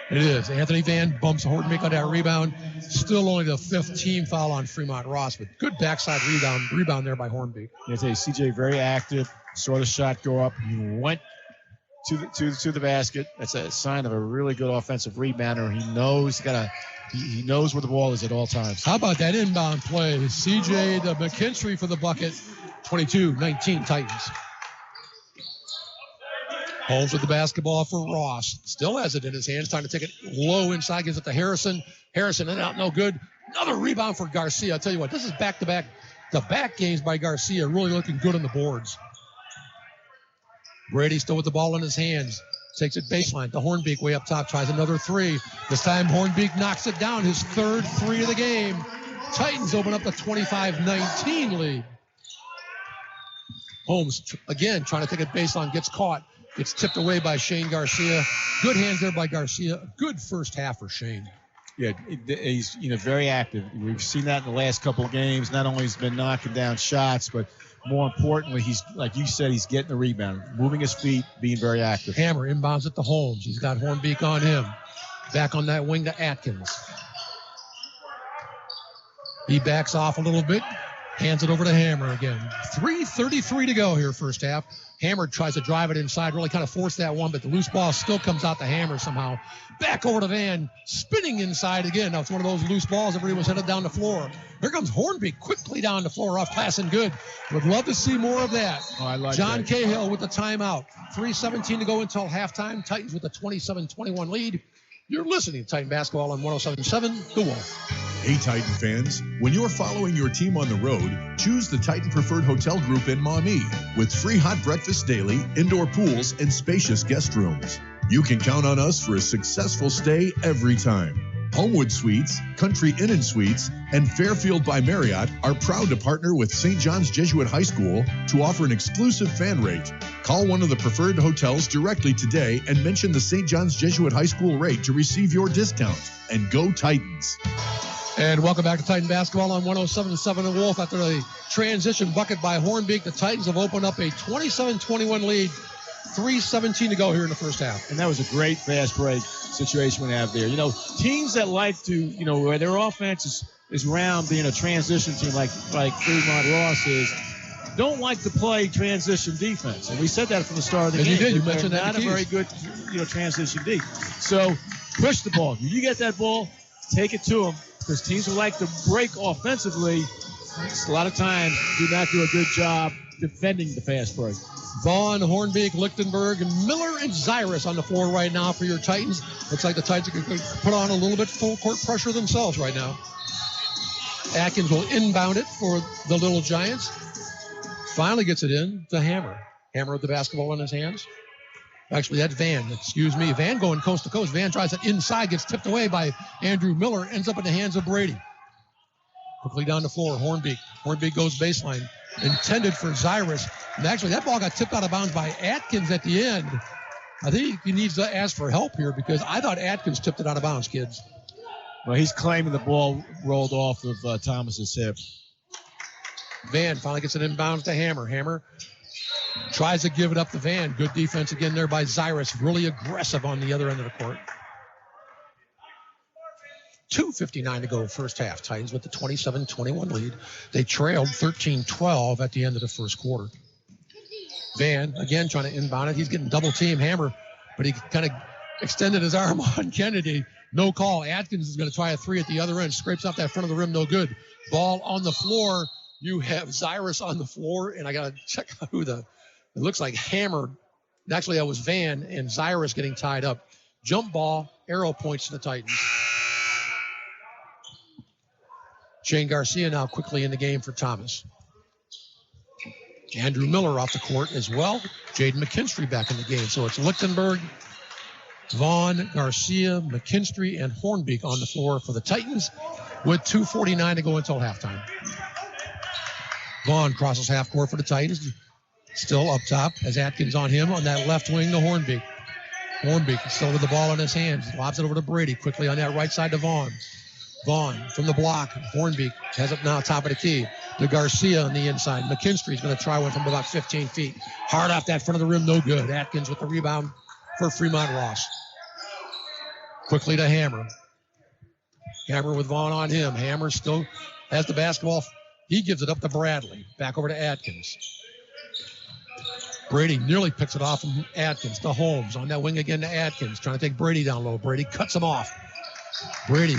It is. Anthony Van bumps Hornbeek on that rebound. Still only the 5th team foul on Fremont Ross, but good backside rebound there by Hornbeek. I tell you, CJ very active. Saw the shot go up. He went to the basket. That's a sign of a really good offensive rebounder. He knows he knows where the ball is at all times. How about that inbound play? CJ to McKinstry for the bucket. 22-19 Titans. Holmes with the basketball for Ross. Still has it in his hands, trying to take it low inside. Gives it to Harrison. Harrison in out, no good. Another rebound for Garcia. I'll tell you what, this is back-to-back. The back games by Garcia really looking good on the boards. Brady still with the ball in his hands. Takes it baseline to Hornbeek way up top. Tries another three. This time Hornbeek knocks it down. His 3rd three of the game. Titans open up the 25-19 lead. Holmes again trying to take it baseline. Gets caught. Gets tipped away by Shane Garcia. Good hands there by Garcia. Good first half for Shane. Yeah, he's very active. We've seen that in the last couple of games. Not only has he been knocking down shots, but more importantly, he's, like you said, he's getting the rebound, moving his feet, being very active. Hammer inbounds it to Holmes. He's got Hornbeek on him. Back on that wing to Atkins. He backs off a little bit. Hands it over to Hammer again. 3:33 to go here first half. Hammer tries to drive it inside, really kind of force that one, but the loose ball still comes out to Hammer somehow. Back over to Van, spinning inside again. Now it's one of those loose balls. Everybody was headed down the floor. Here comes Hornbeek quickly down the floor, off pass and good. Would love to see more of that. Oh, I like John that. Cahill with the timeout. 3:17 to go until halftime. Titans with a 27-21 lead. You're listening to Titan Basketball on 107.7 The Wolf. Hey, Titan fans, when you're following your team on the road, choose the Titan Preferred Hotel Group in Maumee with free hot breakfast daily, indoor pools, and spacious guest rooms. You can count on us for a successful stay every time. Homewood Suites, Country Inn and Suites, and Fairfield by Marriott are proud to partner with St. John's Jesuit High School to offer an exclusive fan rate. Call one of the preferred hotels directly today and mention the St. John's Jesuit High School rate to receive your discount. And go Titans. And welcome back to Titan Basketball on 107.7 The Wolf. After a transition bucket by Hornbeek, the Titans have opened up a 27-21 lead. 3:17 to go here in the first half. And that was a great fast break situation we have there. Teams that like to, where their offense is round, being a transition team like Fremont Ross is, don't like to play transition defense. And we said that from the start of the game. You did. You mentioned that. Not a very good, transition D. So push the ball. You get that ball, take it to them. Because teams who like to break offensively, a lot of times do not do a good job defending the fast break. Vaughn, Hornbeek, Lichtenberg, and Miller and Cyrus on the floor right now for your Titans. Looks like the Titans can put on a little bit full court pressure themselves right now. Atkins will inbound it for the Little Giants. Finally gets it in to Hammer. Hammer with the basketball in his hands. Actually, that's Van. Excuse me. Van going coast to coast. Van tries it inside, gets tipped away by Andrew Miller, ends up in the hands of Brady. Quickly down the floor, Hornbeek. Hornbeek goes baseline. Intended for Cyrus. And actually, that ball got tipped out of bounds by Atkins at the end. I think he needs to ask for help here because I thought Atkins tipped it out of bounds, kids. Well, he's claiming the ball rolled off of Thomas's hip. Van finally gets it inbounds to Hammer. Hammer tries to give it up to Van. Good defense again there by Cyrus. Really aggressive on the other end of the court. 2:59 to go first half. Titans with the 27-21 lead. They trailed 13-12 at the end of the first quarter. Van, again, trying to inbound it. He's getting double team Hammer, but he kind of extended his arm on Kennedy. No call. Atkins is going to try a three at the other end. Scrapes off that front of the rim. No good. Ball on the floor. You have Cyrus on the floor, and I got to check out who it looks like Hammer. Actually, that was Van and Cyrus getting tied up. Jump ball, arrow points to the Titans. Shane Garcia now quickly in the game for Thomas. Andrew Miller off the court as well. Jaden McKinstry back in the game. So it's Lichtenberg, Vaughn, Garcia, McKinstry, and Hornbeek on the floor for the Titans with 2:49 to go until halftime. Vaughn crosses half court for the Titans. Still up top as Atkins on him on that left wing to Hornbeek. Hornbeak still with the ball in his hands. Lobs it over to Brady. Quickly on that right side to Vaughn. Vaughn from the block. Hornbeak has it now top of the key. To Garcia on the inside. McKinstry's going to try one from about 15 feet. Hard off that front of the rim, no good. Atkins with the rebound for Fremont Ross. Quickly to Hammer. Hammer with Vaughn on him. Hammer still has the basketball. He gives it up to Bradley. Back over to Atkins. Brady nearly picks it off from Atkins to Holmes. On that wing again to Atkins. Trying to take Brady down low. Brady cuts him off. Brady,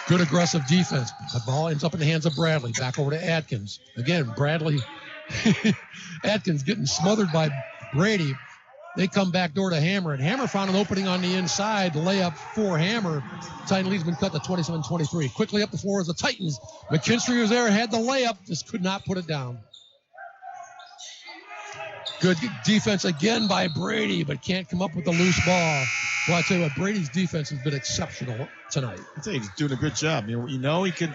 good aggressive defense. The ball ends up in the hands of Bradley. Back over to Atkins. Again, Bradley. Atkins getting smothered by Brady. They come back door to Hammer, and Hammer found an opening on the inside. Layup for Hammer. Titan lead's been cut to 27-23. Quickly up the floor is the Titans. McKinstry was there, had the layup, just could not put it down. Good defense again by Brady, but can't come up with the loose ball. Well, I tell you what, Brady's defense has been exceptional tonight. I tell you, he's doing a good job. You know he can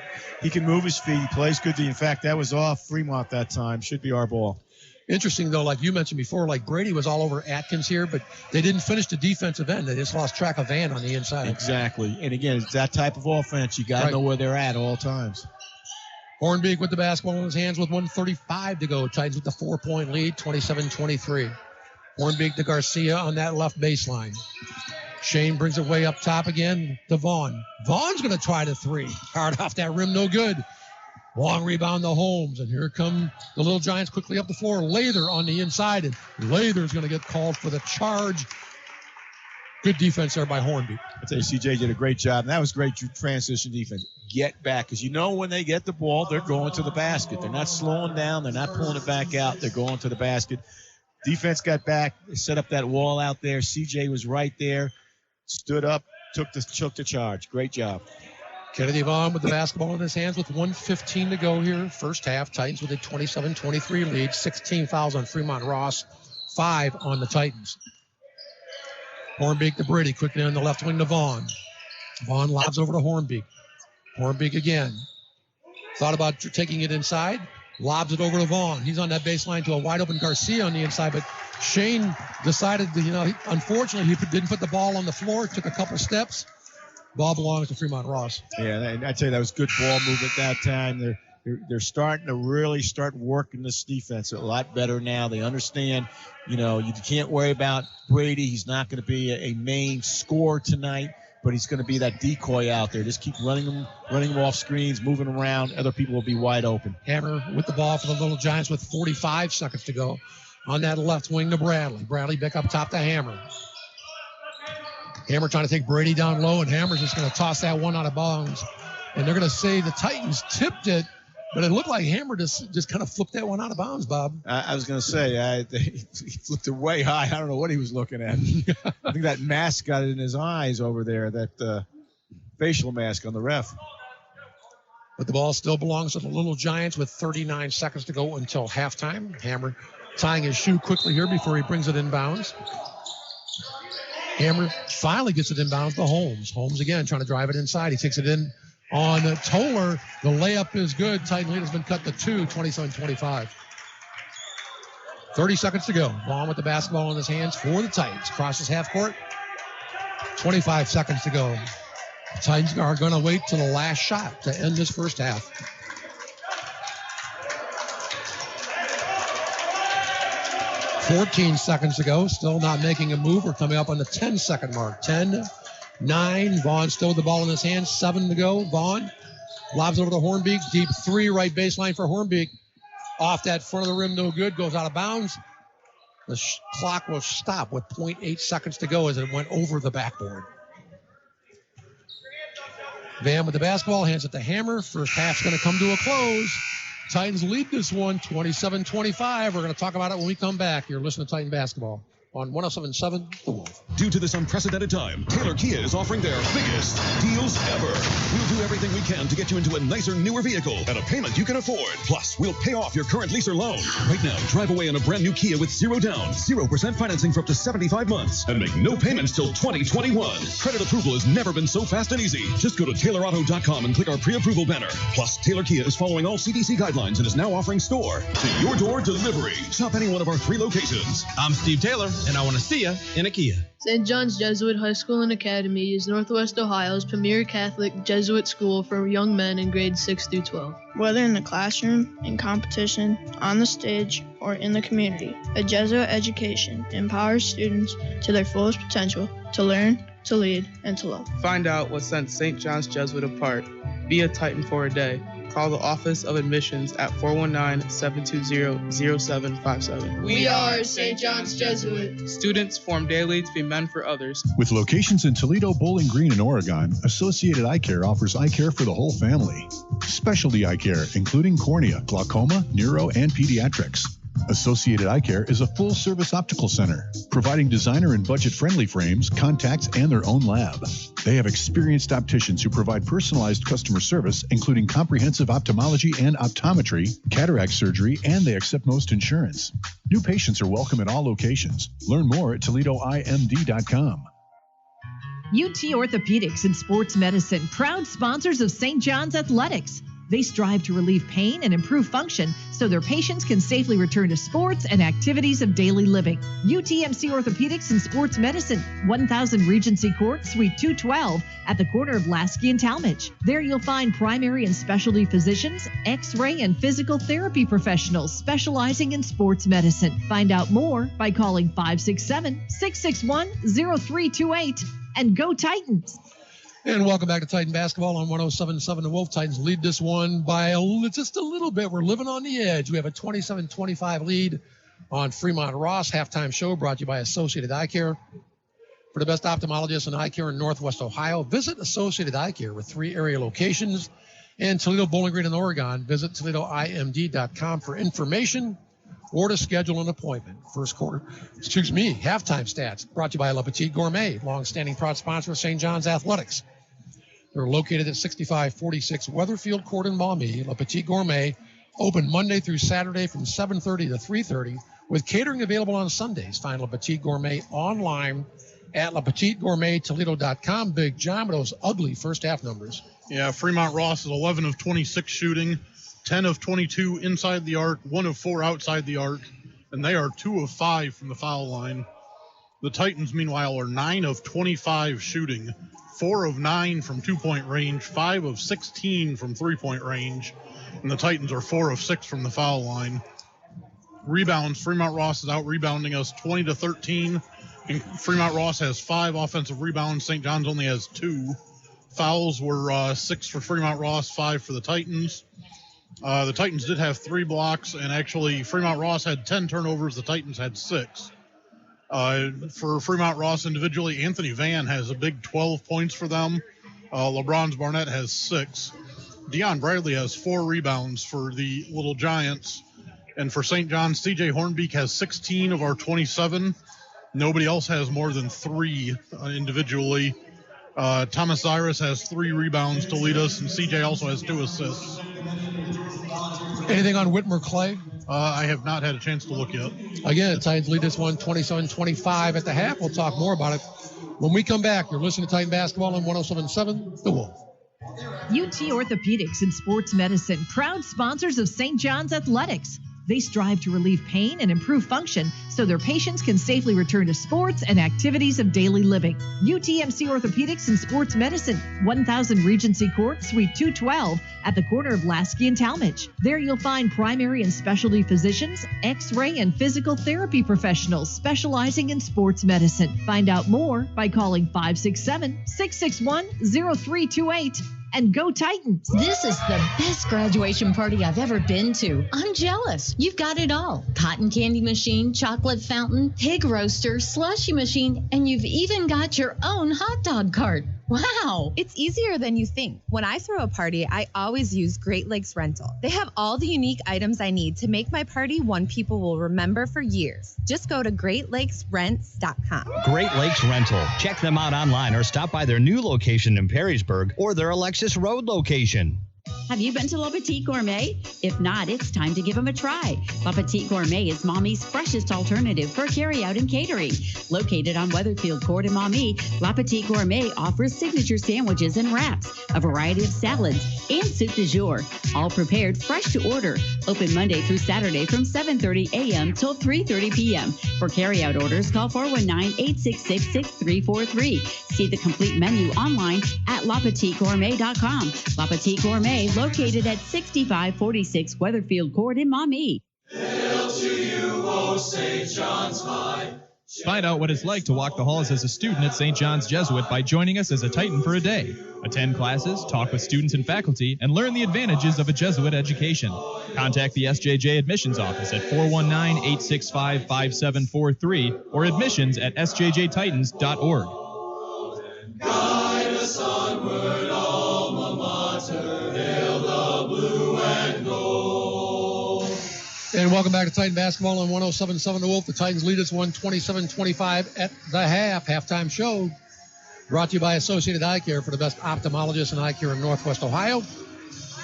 move his feet. He plays good. In fact, that was off Fremont that time. Should be our ball. Interesting, though, like you mentioned before, like Brady was all over Atkins here, but they didn't finish the defensive end. They just lost track of Van on the inside. Exactly. And again, it's that type of offense. You got to know where they're at all times. Hornbeak with the basketball in his hands with 1:35 to go. Titans with the 4-point lead, 27-23. Hornbeak to Garcia on that left baseline. Shane brings it way up top again to Vaughn. Vaughn's going to try the three. Hard off that rim, no good. Long rebound to Holmes, and here come the Little Giants quickly up the floor. Lather on the inside, and Lather's going to get called for the charge. Good defense there by Hornbeak. I tell you, CJ did a great job, and that was great transition defense. Get back, because you know when they get the ball, they're going to the basket. They're not slowing down. They're not pulling it back out. They're going to the basket. Defense got back, set up that wall out there. CJ was right there, stood up, took the charge. Great job. Kennedy Vaughn with the basketball in his hands with 1:15 to go here. First half, Titans with a 27-23 lead. 16 fouls on Fremont Ross, 5 on the Titans. Hornbeak to Brady, quickly on the left wing to Vaughn. Vaughn lobs over to Hornbeak. Hornbeak again. Thought about taking it inside. Lobs it over to Vaughn. He's on that baseline to a wide open Garcia on the inside, but Shane decided to, unfortunately, he didn't put the ball on the floor, took a couple steps. Ball belongs to Fremont Ross. Yeah, and I'd say that was good ball movement that time. They're starting to really start working this defense a lot better now. They understand, you can't worry about Brady. He's not going to be a main scorer tonight, but he's going to be that decoy out there. Just keep running him off screens, moving around. Other people will be wide open. Hammer with the ball for the Little Giants with 45 seconds to go. On that left wing to Bradley. Bradley back up top to Hammer. Hammer trying to take Brady down low, and Hammer's just going to toss that one out of bounds. And they're going to say the Titans tipped it, but it looked like Hammer just kind of flipped that one out of bounds, Bob. I was going to say, he flipped it way high. I don't know what he was looking at. I think that mask got it in his eyes over there, that facial mask on the ref. But the ball still belongs to the Little Giants with 39 seconds to go until halftime. Hammer tying his shoe quickly here before he brings it inbounds. Hammer finally gets it inbounds to Holmes. Holmes again trying to drive it inside. He takes it in on Toller. The layup is good. Titan lead has been cut to 2, 27-25. 30 seconds to go. Vaughn with the basketball in his hands for the Titans. Crosses half court. 25 seconds to go. The Titans are going to wait till the last shot to end this first half. 14 seconds to go. Still not making a move. We're coming up on the 10-second mark. 10, 9. Vaughn still with the ball in his hands. 7 to go. Vaughn lobs over to Hornbeak. Deep 3, right baseline for Hornbeak. Off that front of the rim, no good. Goes out of bounds. The clock will stop with 0.8 seconds to go as it went over the backboard. Van with the basketball, hands it to Hammer. First half's going to come to a close. Titans lead this one, 27-25. We're going to talk about it when we come back. You're listening to Titan Basketball on 107.7 The Wolf. Due to this unprecedented time, Taylor Kia is offering their biggest deals ever. We'll do everything we can to get you into a nicer, newer vehicle at a payment you can afford. Plus, we'll pay off your current lease or loan. Right now, drive away in a brand new Kia with 0 down, 0% financing for up to 75 months, and make no payments till 2021. Credit approval has never been so fast and easy. Just go to TaylorAuto.com and click our pre-approval banner. Plus, Taylor Kia is following all CDC guidelines and is now offering store to your door delivery. Shop any one of our 3 locations. I'm Steve Taylor, and I want to see you in a Kia. St. John's Jesuit High School and Academy is Northwest Ohio's premier Catholic Jesuit school for young men in grades 6 through 12. Whether in the classroom, in competition, on the stage, or in the community, a Jesuit education empowers students to their fullest potential to learn, to lead, and to love. Find out what sets St. John's Jesuit apart. Be a Titan for a day. Call the Office of Admissions at 419-720-0757. We are St. John's Jesuit. Students form daily to be men for others. With locations in Toledo, Bowling Green, and Oregon, Associated Eye Care offers eye care for the whole family. Specialty eye care, including cornea, glaucoma, neuro, and pediatrics. Associated Eye Care is a full-service optical center, providing designer and budget-friendly frames, contacts, and their own lab. They have experienced opticians who provide personalized customer service, including comprehensive ophthalmology and optometry, cataract surgery, and they accept most insurance. New patients are welcome at all locations. Learn more at ToledoIMD.com. UT Orthopedics and Sports Medicine, proud sponsors of St. John's Athletics. They strive to relieve pain and improve function so their patients can safely return to sports and activities of daily living. UTMC Orthopedics and Sports Medicine, 1000 Regency Court, Suite 212, at the corner of Lasky and Talmadge. There you'll find primary and specialty physicians, X-ray and physical therapy professionals specializing in sports medicine. Find out more by calling 567-661-0328 and go Titans. And welcome back to Titan Basketball on 107.7. The Wolf Titans lead this one by just a little bit. We're living on the edge. We have a 27-25 lead on Fremont Ross. Halftime show brought to you by Associated Eye Care. For the best ophthalmologists in eye care in Northwest Ohio, visit Associated Eye Care with 3 area locations. In Toledo, Bowling Green, and Oregon, visit ToledoIMD.com for information or to schedule an appointment. Halftime stats brought to you by La Petite Gourmet, long-standing proud sponsor of St. John's Athletics. They're located at 6546 Weatherfield Court in Maumee. La Petite Gourmet, open Monday through Saturday from 7:30 to 3:30, with catering available on Sundays. Find La Petite Gourmet online at LaPetiteGourmetToledo.com. Big John, with those ugly first half numbers. Yeah, Fremont Ross is 11 of 26 shooting, 10 of 22 inside the arc, 1 of 4 outside the arc, and they are 2 of 5 from the foul line. The Titans, meanwhile, are 9 of 25 shooting, 4 of 9 from 2-point range, 5 of 16 from 3-point range, and the Titans are 4 of 6 from the foul line. Rebounds, Fremont Ross is out rebounding us 20-13, and Fremont Ross has 5 offensive rebounds. St. John's only has 2. Fouls were 6 for Fremont Ross, 5 for the Titans. The Titans did have 3 blocks, and actually Fremont Ross had 10 turnovers. The Titans had 6. For Fremont Ross individually, Anthony Van has a big 12 points for them. LeBron's Barnett has 6. Deion Bradley has 4 rebounds for the Little Giants. And for St. John's, C.J. Hornbeek has 16 of our 27. Nobody else has more than 3 individually. Thomas Cyrus has 3 rebounds to lead us, and C.J. also has 2 assists. Anything on Whitmer Clay? I have not had a chance to look yet. Again, the Titans lead this one 27-25 at the half. We'll talk more about it when we come back. You're listening to Titan Basketball on 107.7 The Wolf. UT Orthopedics and Sports Medicine, proud sponsors of St. John's Athletics. They strive to relieve pain and improve function so their patients can safely return to sports and activities of daily living. UTMC Orthopedics and Sports Medicine, 1000 Regency Court, Suite 212, at the corner of Lasky and Talmadge. There you'll find primary and specialty physicians, X-ray and physical therapy professionals specializing in sports medicine. Find out more by calling 567-661-0328. And go Titans. This is the best graduation party I've ever been to. I'm jealous. You've got it all. Cotton candy machine, chocolate fountain, pig roaster, slushy machine, and you've even got your own hot dog cart. Wow. It's easier than you think. When I throw a party, I always use Great Lakes Rental. They have all the unique items I need to make my party one people will remember for years. Just go to GreatLakesRents.com. Great Lakes Rental. Check them out online or stop by their new location in Perrysburg or their Alexis Road location. Have you been to Le Petit Gourmet? If not, it's time to give them a try. Le Petit Gourmet is Mommy's freshest alternative for carry-out and catering. Located on Weatherfield Court in Maumee, Le Petit Gourmet offers signature sandwiches and wraps, a variety of salads, and soup du jour, all prepared fresh to order. Open Monday through Saturday from 7:30 a.m. till 3:30 p.m. For carry-out orders, call 419-866-6343. See the complete menu online at LaPetitGourmet.com. Le Petit Gourmet, located at 6546 Weatherfield Court in Maumee. Hail to you, O St. John's High. Find out what it's like to walk the halls as a student at St. John's Jesuit by joining us as a Titan for a day. Attend classes, talk with students and faculty, and learn the advantages of a Jesuit education. Contact the SJJ admissions office at 419-865-5743 or admissions at sjjtitans.org. Guide us onward, alma mater, hail the blue and gold. And welcome back to Titan Basketball on 107.7 The Wolf. The Titans lead us 127-25 at the halftime show. Brought to you by Associated Eye Care for the best ophthalmologists and eye care in Northwest Ohio.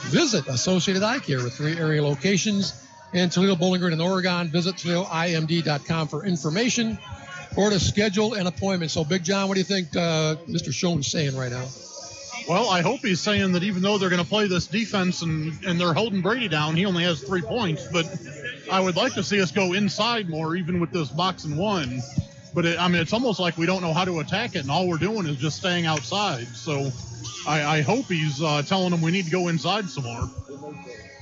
Visit Associated Eye Care with 3 area locations in Toledo, Bowling Green, and Oregon. Visit ToledoIMD.com for information or to schedule an appointment. So, Big John, what do you think Mr. Schoen's saying right now? Well, I hope he's saying that even though they're going to play this defense and they're holding Brady down, he only has 3 points. But I would like to see us go inside more, even with this box and one. But, it's almost like we don't know how to attack it, and all we're doing is just staying outside. So I hope he's telling them we need to go inside some more.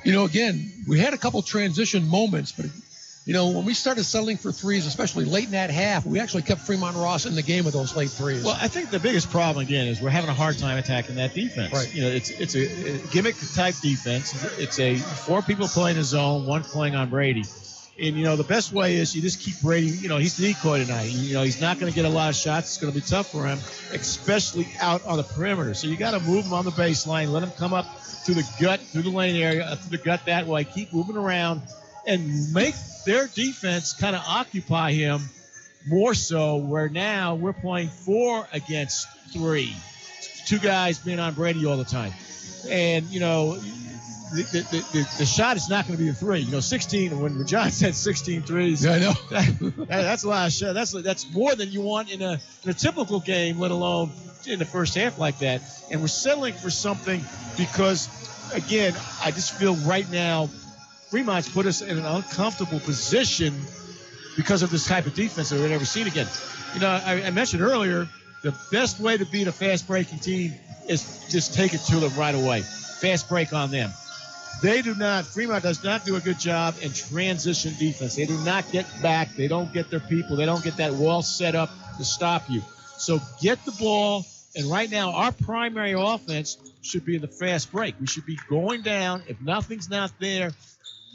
You know, again, we had a couple transition moments, but, you know, when we started settling for threes, especially late in that half, we actually kept Fremont Ross in the game with those late threes. Well, I think the biggest problem, again, is we're having a hard time attacking that defense. Right. You know, it's a gimmick-type defense. It's a 4 people playing the zone, 1 playing on Brady. And, you know, the best way is you just keep Brady, you know, he's the decoy tonight. You know, he's not going to get a lot of shots. It's going to be tough for him, especially out on the perimeter. So you got to move him on the baseline, let him come up through the gut, through the lane area, through the gut that way, keep moving around, and make their defense kind of occupy him more so, where now we're playing 4 against 3. 2 guys being on Brady all the time. And, you know, the shot is not going to be a 3. You know, 16, when John said 16 threes. Yeah, I know. That's a lot of shots. That's more than you want in a typical game, let alone in the first half like that. And we're settling for something because, again, I just feel right now Fremont's put us in an uncomfortable position because of this type of defense that we've never seen again. You know, I mentioned earlier, the best way to beat a fast-breaking team is just take it to them right away. Fast break on them. Fremont does not do a good job in transition defense. They do not get back. They don't get their people. They don't get that wall set up to stop you. So get the ball, and right now our primary offense should be in the fast break. We should be going down. If nothing's not there,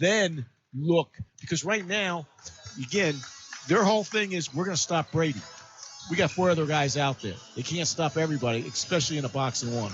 then look. Because right now, again, their whole thing is we're going to stop Brady. We got 4 other guys out there. They can't stop everybody, especially in a box and one.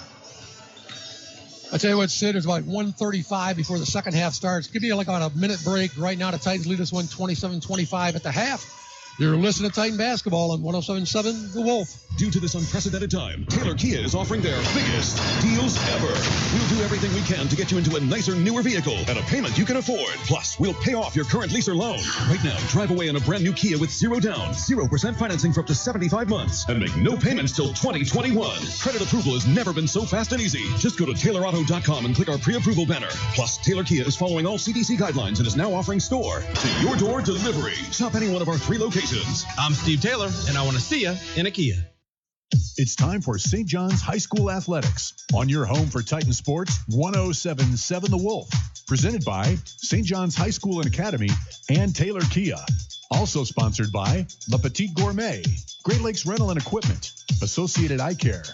I tell you what, Sid, it's about 1:35 before the second half starts. Give me like on a minute break. Right now, the Titans lead us 127-25 at the half. You're listening to Titan Basketball on 107.7 The Wolf. Due to this unprecedented time, Taylor Kia is offering their biggest deals ever. We'll do everything we can to get you into a nicer, newer vehicle at a payment you can afford. Plus, we'll pay off your current lease or loan. Right now, drive away in a brand new Kia with 0 down, 0% financing for up to 75 months, and make no payments till 2021. Credit approval has never been so fast and easy. Just go to TaylorAuto.com and click our pre-approval banner. Plus, Taylor Kia is following all CDC guidelines and is now offering store to your door delivery. Shop any one of our 3 locations. I'm Steve Taylor, and I want to see you in a Kia. It's time for St. John's High School Athletics on your home for Titan Sports, 107.7 The Wolf. Presented by St. John's High School and Academy and Taylor Kia. Also sponsored by Le Petit Gourmet, Great Lakes Rental and Equipment, Associated Eye Care,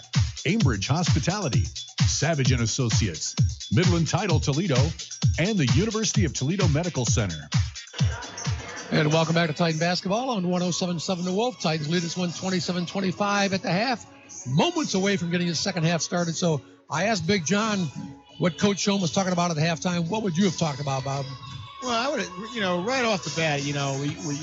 Ambridge Hospitality, Savage & Associates, Midland Title Toledo, and the University of Toledo Medical Center. And welcome back to Titan Basketball on 107.7 The Wolf. Titans lead us 127-25 at the half. Moments away from getting the second half started. So I asked Big John what Coach Schoen was talking about at the halftime. What would you have talked about, Bob? Well, I would, right off the bat, we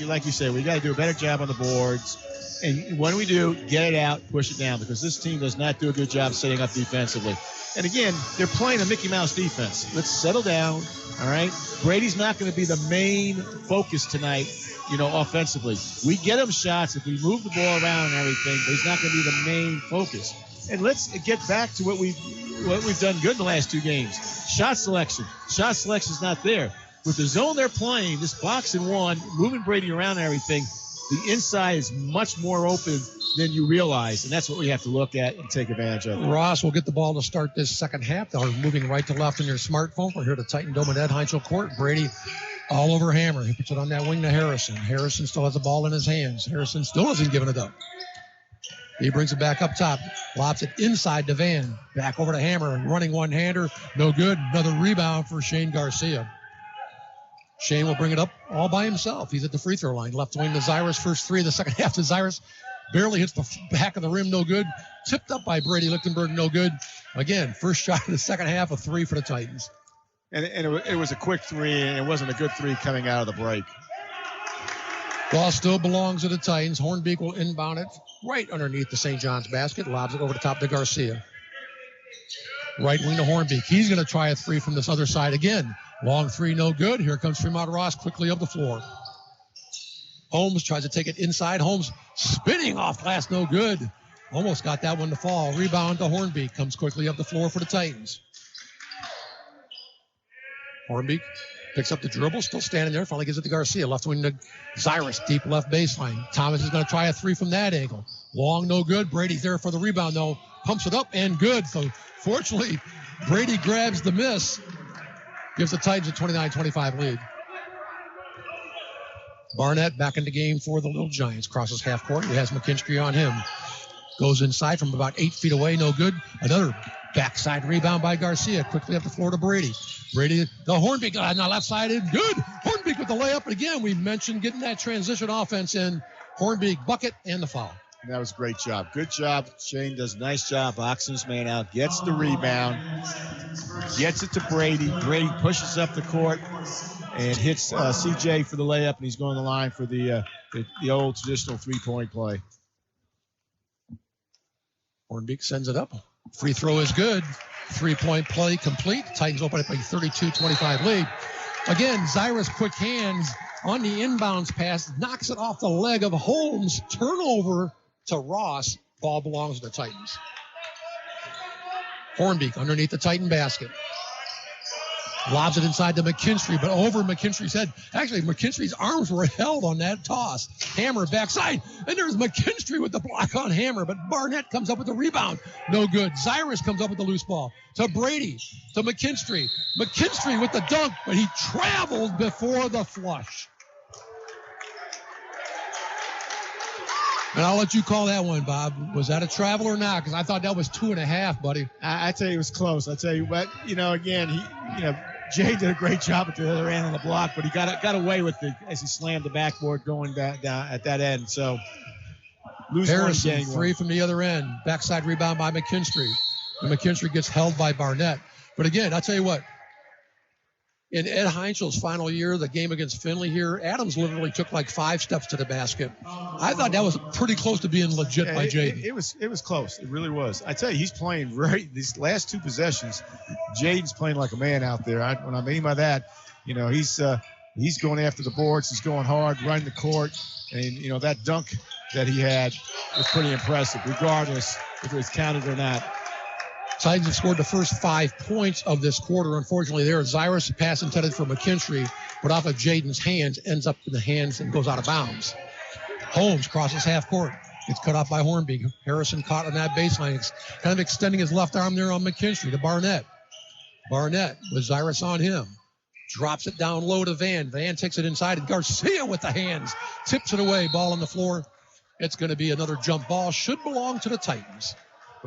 like you said, we got to do a better job on the boards. And when we do, get it out, push it down, because this team does not do a good job setting up defensively. And again, they're playing a Mickey Mouse defense. Let's settle down, all right? Brady's not going to be the main focus tonight, offensively. We get him shots if we move the ball around and everything, but he's not going to be the main focus. And let's get back to what we've done good in the last 2 games. Shot selection. Shot selection is not there. With the zone they're playing, this box and one, moving Brady around and everything, the inside is much more open than you realize, and that's what we have to look at and take advantage of. Ross will get the ball to start this second half. They're moving right to left on your smartphone. We're here to Titan Dome at Ed Heinzel Court. Brady all over Hammer. He puts it on that wing to Harrison. Harrison still has the ball in his hands. Harrison still isn't giving it up. He brings it back up top, lobs it inside to Van. Back over to Hammer, running one-hander, no good. Another rebound for Shane Garcia. Shane will bring it up all by himself. He's at the free throw line. Left wing to Zyrus. First 3 of the second half to Zyrus. Barely hits the back of the rim, no good. Tipped up by Brady Lichtenberg, no good. Again, first shot of the second half, a 3 for the Titans. And it was a quick 3, and it wasn't a good 3 coming out of the break. Ball still belongs to the Titans. Hornbeek will inbound it right underneath the St. John's basket. Lobs it over the top to Garcia. Right wing to Hornbeek. He's going to try a 3 from this other side again. Long 3, no good. Here comes Fremont Ross quickly up the floor. Holmes tries to take it inside. Holmes spinning off glass, no good. Almost got that one to fall. Rebound to Hornbeek. Comes quickly up the floor for the Titans. Hornbeek picks up the dribble, still standing there. Finally gives it to Garcia. Left wing to Zyrus, deep left baseline. Thomas is going to try a 3 from that angle. Long, no good. Brady's there for the rebound, though. Pumps it up and good. So, fortunately, Brady grabs the miss. Gives the Titans a 29-25 lead. Barnett back in the game for the Little Giants. Crosses half court. He has McKinstry on him. Goes inside from about 8 feet away. No good. Another backside rebound by Garcia. Quickly up the floor to Brady. Brady, the Hornbeek on the left side. Good. Hornbeek with the layup. And again, we mentioned getting that transition offense in. Hornbeek bucket and the foul. And that was a great job. Good job. Shane does a nice job boxing his man out. Gets the rebound. Gets it to Brady. Brady pushes up the court and hits CJ for the layup, and he's going to the line for the old traditional 3-point play. Hornbeek sends it up. Free throw is good. 3-point play complete. Titans open up a 32-25 lead. Again, Zyrus quick hands on the inbounds pass. Knocks it off the leg of Holmes. Turnover to Ross. Ball belongs to the Titans. Hornbeek underneath the Titan basket. Lobs it inside to McKinstry, but over McKinstry's head. Actually, McKinstry's arms were held on that toss. Hammer backside, and there's McKinstry with the block on Hammer, but Barnett comes up with the rebound. No good. Zyrus comes up with the loose ball. To Brady, to McKinstry. McKinstry with the dunk, but he traveled before the flush. And I'll let you call that one, Bob. Was that a travel or not? Because I thought that was 2.5, buddy. I tell you, it was close. I tell you what, again, Jay did a great job at the other end on the block, but he got away with it as he slammed the backboard going down at that end. So, Harrison, 3 from the other end. Backside rebound by McKinstry. And McKinstry gets held by Barnett. But again, I'll tell you what. In Ed Heinzel's final year, the game against Finley here, Adams literally took like 5 steps to the basket. I thought that was pretty close to being legit by Jaden. It was close. It really was. I tell you, he's playing these last 2 possessions. Jaden's playing like a man out there. When I mean by that, he's going after the boards. He's going hard, running the court. And, that dunk that he had was pretty impressive, regardless if it was counted or not. Titans have scored the first 5 points of this quarter. Unfortunately, there, Zyrus pass intended for McKinstry, but off of Jaden's hands, ends up in the hands and goes out of bounds. Holmes crosses half court. Gets cut off by Hornbeek. Harrison caught on that baseline, kind of extending his left arm there on McKinstry to Barnett. Barnett with Zyrus on him. Drops it down low to Van. Van takes it inside, and Garcia with the hands. Tips it away. Ball on the floor. It's going to be another jump ball. Should belong to the Titans.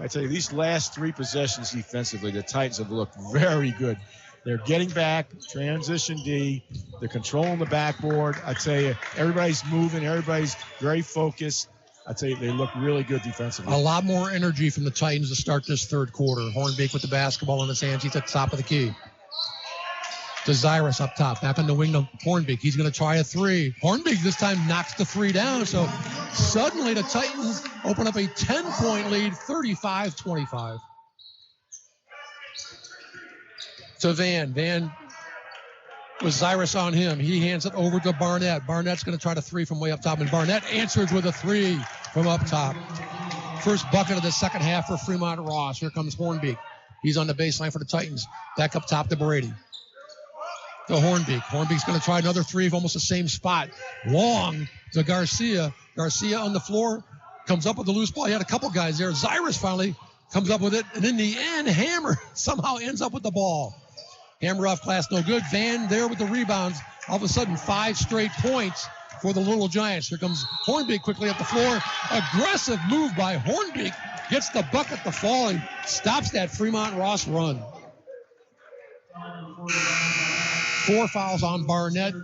I tell you, these last 3 possessions defensively, the Titans have looked very good. They're getting back, transition D. They're controlling the backboard. I tell you, everybody's moving. Everybody's very focused. I tell you, they look really good defensively. A lot more energy from the Titans to start this third quarter. Hornbeek with the basketball in his hands. He's at the top of the key. To Zyrus up top. Back on the wing to Hornbeek. He's going to try a 3. Hornbeek this time knocks the 3 down. So suddenly the Titans open up a 10-point lead, 35-25. to Van. Van with Cyrus on him. He hands it over to Barnett. Barnett's going to try to three from way up top, and Barnett answers with a three from up top. First bucket of the second half for Fremont Ross. Here comes Hornbeek. He's on the baseline for the Titans. Back up top to Brady. To Hornbeek. Hornbeek's going to try another three from almost the same spot. Long to Garcia. Garcia on the floor. Comes up with the loose ball. He had a couple guys there. Cyrus finally comes up with it. And in the end, Hammer somehow ends up with the ball. Hammer off glass, no good. Van there with the rebounds. All of a sudden, 5 straight points for the Little Giants. Here comes Hornbeek quickly up the floor. Aggressive move by Hornbeek. Gets the bucket to fall and stops that Fremont Ross run. 4 fouls on Barnett.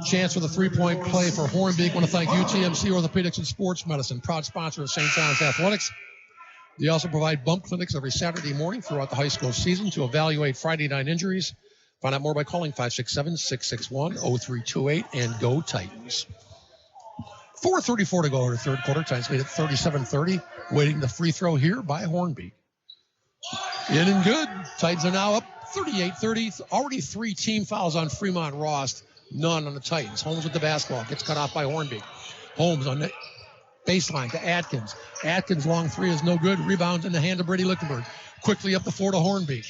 Chance for the three-point play for Hornbeek. Want to thank UTMC Orthopedics and Sports Medicine, proud sponsor of St. John's Athletics. They also provide bump clinics every Saturday morning throughout the high school season to evaluate Friday night injuries. Find out more by calling 567-661-0328 and go Titans. 4:34 to go in the third quarter. Titans lead at 37-30. Waiting the free throw here by Hornbeek. In and good. Titans are now up 38-30. Already 3 team fouls on Fremont Ross. None on the Titans. Holmes with the basketball. Gets cut off by Hornbeek. Holmes on the baseline to Atkins. Atkins long three is no good. Rebounds in the hand of Brady Lichtenberg. Quickly up the floor to Hornbeek.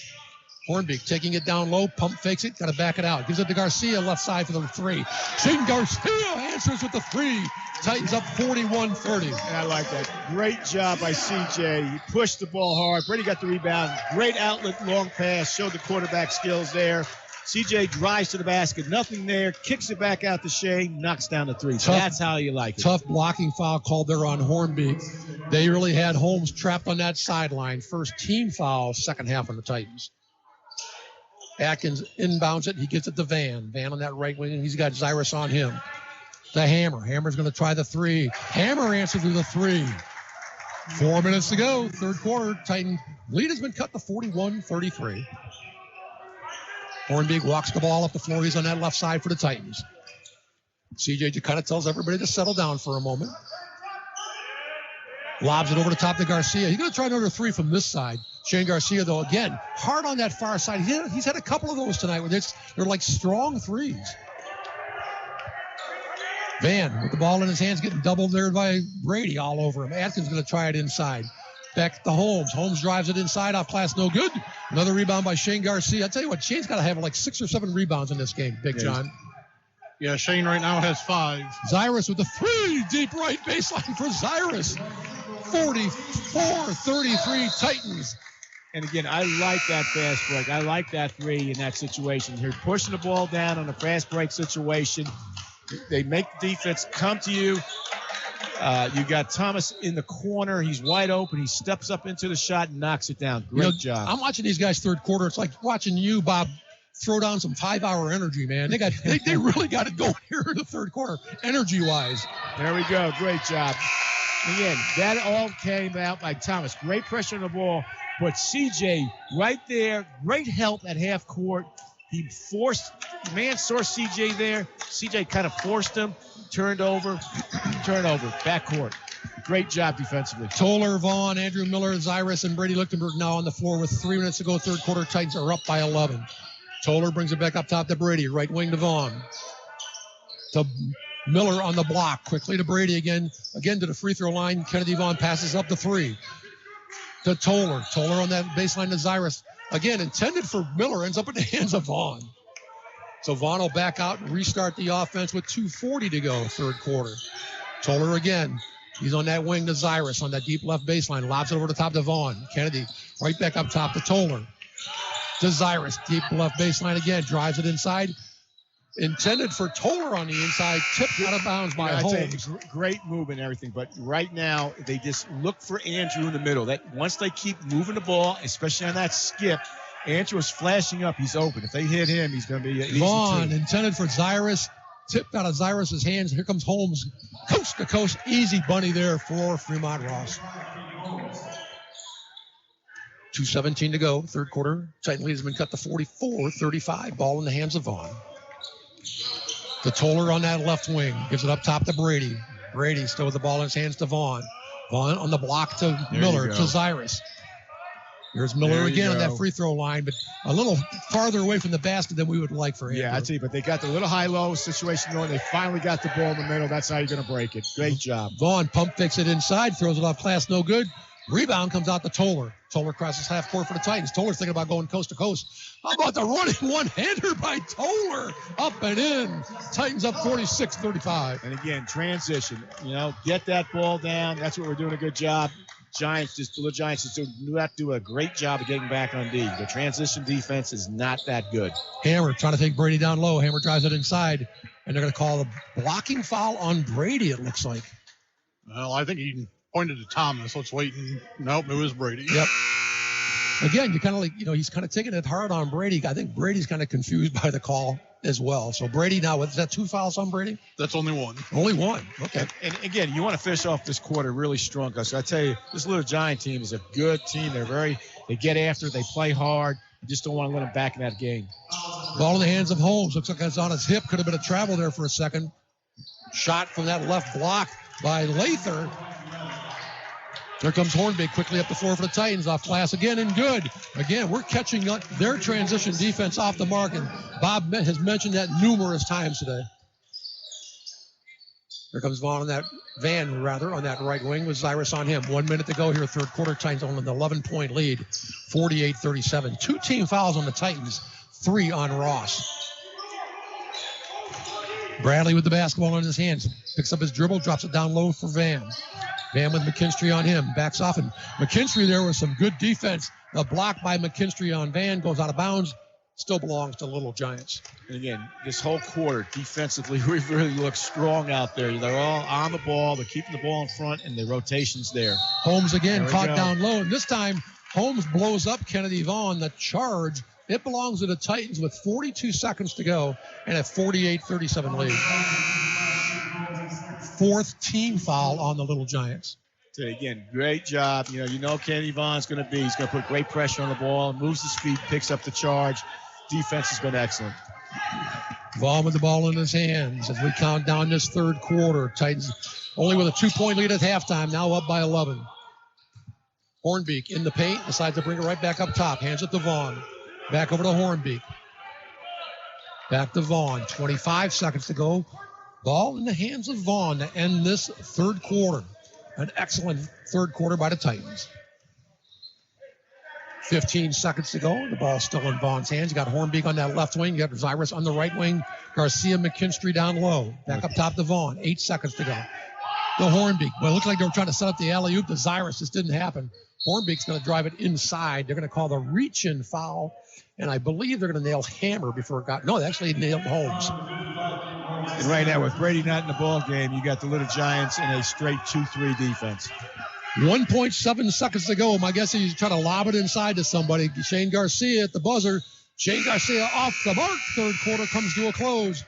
Hornbeek taking it down low. Pump fakes it. Got to back it out. Gives it to Garcia left side for the three. Shane Garcia answers with the three. Titans up 41-30. And I like that. Great job by CJ. He pushed the ball hard. Brady got the rebound. Great outlet, long pass. Showed the quarterback skills there. CJ drives to the basket. Nothing there. Kicks it back out to Shea. Knocks down the three. So that's how you like it. Tough blocking foul called there on Hornbeek. They really had Holmes trapped on that sideline. First team foul, second half on the Titans. Atkins inbounds it. He gets it to Van. Van on that right wing, and he's got Cyrus on him. The Hammer. Hammer's going to try the three. Hammer answers with a three. 4 minutes to go. Third quarter. Titan lead has been cut to 41-33. Hornbeek walks the ball up the floor. He's on that left side for the Titans. CJ just kind of tells everybody to settle down for a moment. Lobs it over the top to Garcia. He's going to try another three from this side. Shane Garcia, though, again, hard on that far side. He's had a couple of those tonight where they're like strong threes. Van with the ball in his hands, getting doubled there by Brady all over him. Atkins going to try it inside. Back to Holmes. Holmes drives it inside off glass, no good. Another rebound by Shane Garcia. I tell you what, Shane's got to have like 6 or 7 rebounds in this game, Big John. Yeah, Shane right now has 5. Cyrus with the three, deep right baseline for Cyrus. 44-33 Titans. And again, I like that fast break. I like that three in that situation. You're pushing the ball down on a fast break situation. They make the defense come to you. You got Thomas in the corner. He's wide open. He steps up into the shot and knocks it down. Great job. I'm watching these guys third quarter. It's like watching you, Bob, throw down some 5-hour energy, man. They really got it going here in the third quarter, energy-wise. There we go. Great job. Again, that all came out by Thomas. Great pressure on the ball. But CJ right there, great help at half court. He forced, man saw CJ there. CJ kind of forced him, turnover, backcourt. Great job defensively. Toller, Vaughn, Andrew Miller, Cyrus, and Brady Lichtenberg now on the floor with 3 minutes to go. Third quarter, Titans are up by 11. Toller brings it back up top to Brady, right wing to Vaughn. To Miller on the block, quickly to Brady again to the free throw line. Kennedy Vaughn passes up the three. To Toller. Toller on that baseline to Cyrus. Again, intended for Miller, ends up in the hands of Vaughn. So Vaughn will back out and restart the offense with 2:40 to go, third quarter. Toller again. He's on that wing to Cyrus on that deep left baseline. Lobs it over the top to Vaughn. Kennedy right back up top to Toller. To Cyrus. Deep left baseline again. Drives it inside. Intended for Toller on the inside. Tipped out of bounds by Holmes. Great move and everything, but right now they just look for Andrew in the middle. That once they keep moving the ball, especially on that skip, Andrew is flashing up. He's open. If they hit him, he's going to be easy. Vaughn intended for Cyrus. Tipped out of Cyrus's hands. Here comes Holmes. Coast to coast. Easy bunny there for Fremont Ross. 2:17 to go. Third quarter. Titan lead has been cut to 44-35. Ball in the hands of Vaughn. The Toller on that left wing. Gives it up top to Brady. Brady still with the ball in his hands to Vaughn. Vaughn on the block to Miller, to Cyrus. Here's Miller There you again on go. that free throw line, but a little farther away from the basket than we would like for him. Yeah, I tell you, but they got the little high-low situation going. They finally got the ball in the middle. That's how you're going to break it. Great job. Vaughn pump fakes it inside, throws it off glass, no good. Rebound comes out to Toller. Toller crosses half court for the Titans. Toller's thinking about going coast to coast. How about the running one-hander by Toller? Up and in. Titans up 46-35. And again, transition. Get that ball down. That's what we're doing a good job. The little Giants just do not do a great job of getting back on D. The transition defense is not that good. Hammer trying to take Brady down low. Hammer drives it inside, and they're going to call a blocking foul on Brady, it looks like. Well, I think he pointed to Thomas. Let's wait. Nope, it was Brady. Yep. Again, you kind of he's kind of taking it hard on Brady. I think Brady's kind of confused by the call as well. So Brady now, is that 2 fouls on Brady? That's only one. Only one. Okay. And again, you want to finish off this quarter really strong. Because I tell you, this little Giant team is a good team. They get after, they play hard. You just don't want to let them back in that game. Ball in the hands of Holmes. Looks like it's on his hip. Could have been a travel there for a second. Shot from that left block by Lather. There comes Hornbeck quickly up the floor for the Titans. Off glass again and good. Again, we're catching up their transition defense off the mark, and Bob has mentioned that numerous times today. Here comes Van on that right wing with Cyrus on him. 1 minute to go here, third quarter. Titans on an 11-point lead, 48-37. 2 team fouls on the Titans, 3 on Ross. Bradley with the basketball in his hands. Picks up his dribble, drops it down low for Van. Van with McKinstry on him. Backs off, and McKinstry there with some good defense. A block by McKinstry on Van goes out of bounds. Still belongs to the Little Giants. And again, this whole quarter, defensively, we really look strong out there. They're all on the ball. They're keeping the ball in front, and the rotation's there. Holmes again There we caught go. down low, and this time Holmes blows up Kennedy Vaughn. The charge, it belongs to the Titans with 42 seconds to go and a 48-37 lead. 4th team foul on the Little Giants. So again, great job. Kennedy Vaughn's going to be. He's going to put great pressure on the ball, moves his feet, picks up the charge. Defense has been excellent. Vaughn with the ball in his hands as we count down this third quarter. Titans only with a 2-point lead at halftime, now up by 11. Hornbeek in the paint, decides to bring it right back up top. Hands it to Vaughn. Back over to Hornbeek. Back to Vaughn. 25 seconds to go. Ball in the hands of Vaughn to end this third quarter. An excellent third quarter by the Titans. 15 seconds to go. The ball's still in Vaughn's hands. You got Hornbeek on that left wing. You got Cyrus on the right wing. Garcia, McKinstry down low. Back up top to Vaughn. 8 seconds to go. The Hornbeek. Well, it looked like they were trying to set up the alley-oop to Cyrus. This didn't happen. Hornbeek's going to drive it inside. They're going to call the reach-in foul. And I believe they're going to nail Hammer before it got... No, they actually nailed Holmes. And right now, with Brady not in the ball game, you got the Little Giants in a straight 2-3 defense. 1.7 seconds to go. My guess is he's trying to lob it inside to somebody. Shane Garcia at the buzzer. Shane Garcia off the mark. Third quarter comes to a close.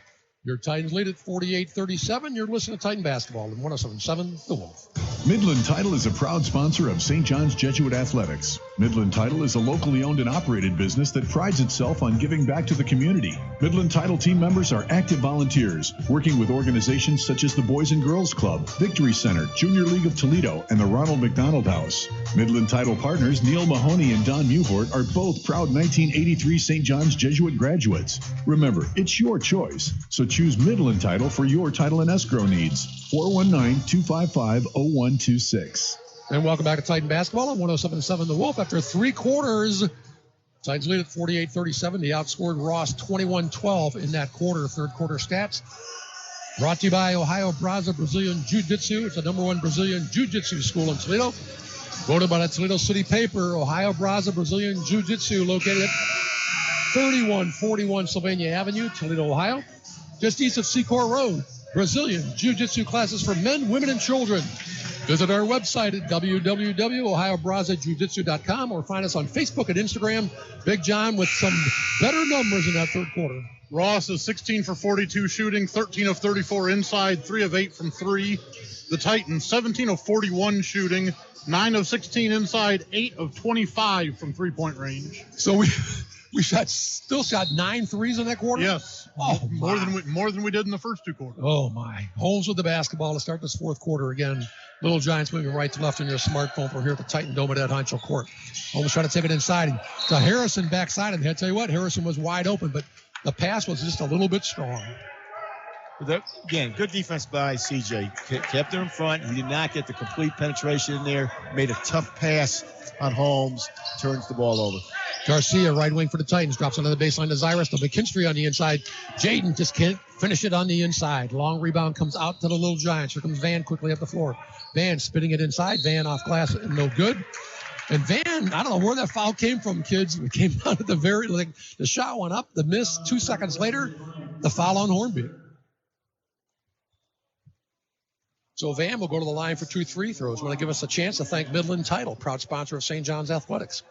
Your Titans lead at 48-37. You're listening to Titan Basketball in 107.7 The Wolf. Midland Title is a proud sponsor of St. John's Jesuit Athletics. Midland Title is a locally owned and operated business that prides itself on giving back to the community. Midland Title team members are active volunteers, working with organizations such as the Boys and Girls Club, Victory Center, Junior League of Toledo, and the Ronald McDonald House. Midland Title partners Neil Mahoney and Don Muhort are both proud 1983 St. John's Jesuit graduates. Remember, it's your choice, so choose Midland Title for your title and escrow needs. 419-255-0126. And welcome back to Titan Basketball on 107.7 The Wolf. After 3 quarters, Titans lead at 48-37. They outscored Ross 21-12 in that quarter, third quarter stats. Brought to you by Ohio Braza Brazilian Jiu-Jitsu. It's the #1 Brazilian Jiu-Jitsu school in Toledo. Voted by the Toledo City paper, Ohio Braza Brazilian Jiu-Jitsu, located at 3141 Sylvania Avenue, Toledo, Ohio. Just east of Secor Road. Brazilian Jiu-Jitsu classes for men, women, and children. Visit our website at www.ohiobrazajiujitsu.com or find us on Facebook and Instagram. Big John with some better numbers in that third quarter. Ross is 16 for 42 shooting, 13 of 34 inside, 3 of 8 from 3. The Titans, 17 of 41 shooting, 9 of 16 inside, 8 of 25 from three-point range. So we still shot 9 threes in that quarter? Yes. Oh, more than we did in the first 2 quarters. Oh, my. Holmes with the basketball to start this fourth quarter again. Little Giants moving right to left on your smartphone. We're here at the Titan Dome at Ed Heinzel Court. Almost trying to take it inside. To Harrison backside of him. I tell you what, Harrison was wide open, but the pass was just a little bit strong. Again, good defense by CJ. Kept her in front. He did not get the complete penetration in there. Made a tough pass on Holmes. Turns the ball over. Garcia, right wing for the Titans, drops under the baseline to Zyrus. To McKinstry on the inside. Jaden just can't finish it on the inside. Long rebound comes out to the Little Giants. Here comes Van quickly up the floor. Van spinning it inside. Van off glass, no good. And Van, I don't know where that foul came from, kids. It came out at the shot went up, the miss. 2 seconds later, the foul on Hornby. So Van will go to the line for 2 free throws. Want to give us a chance to thank Midland Title, proud sponsor of St. John's Athletics.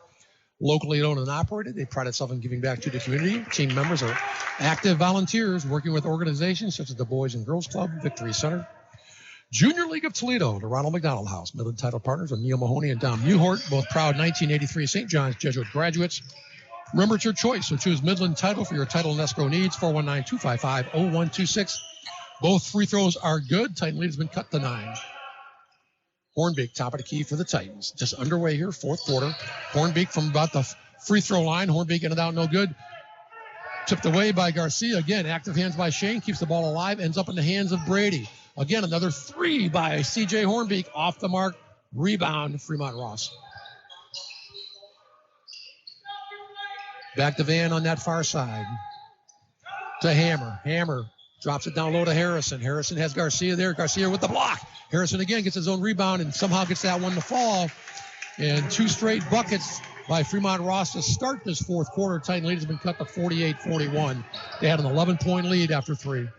Locally owned and operated, they pride themselves in giving back to the community. Team members are active volunteers working with organizations such as the Boys and Girls Club, Victory Center, Junior League of Toledo, the Ronald McDonald House. Midland Title partners are Neil Mahoney and Don Muhort, both proud 1983 St. John's Jesuit graduates. Remember, it's your choice, so choose Midland Title for your title and escrow needs, 419-255-0126. Both free throws are good. Titan lead has been cut to 9. Hornbeek, top of the key for the Titans. Just underway here, fourth quarter. Hornbeek from about the free throw line. Hornbeek in and out, no good. Tipped away by Garcia. Again, active hands by Shane. Keeps the ball alive. Ends up in the hands of Brady. Again, another 3 by C.J. Hornbeek. Off the mark. Rebound, Fremont Ross. Back to Van on that far side. To Hammer. Hammer drops it down low to Harrison. Harrison has Garcia there. Garcia with the block. Harrison again gets his own rebound and somehow gets that one to fall. And 2 straight buckets by Fremont Ross to start this fourth quarter. Titan lead has been cut to 48-41. They had an 11-point lead after 3.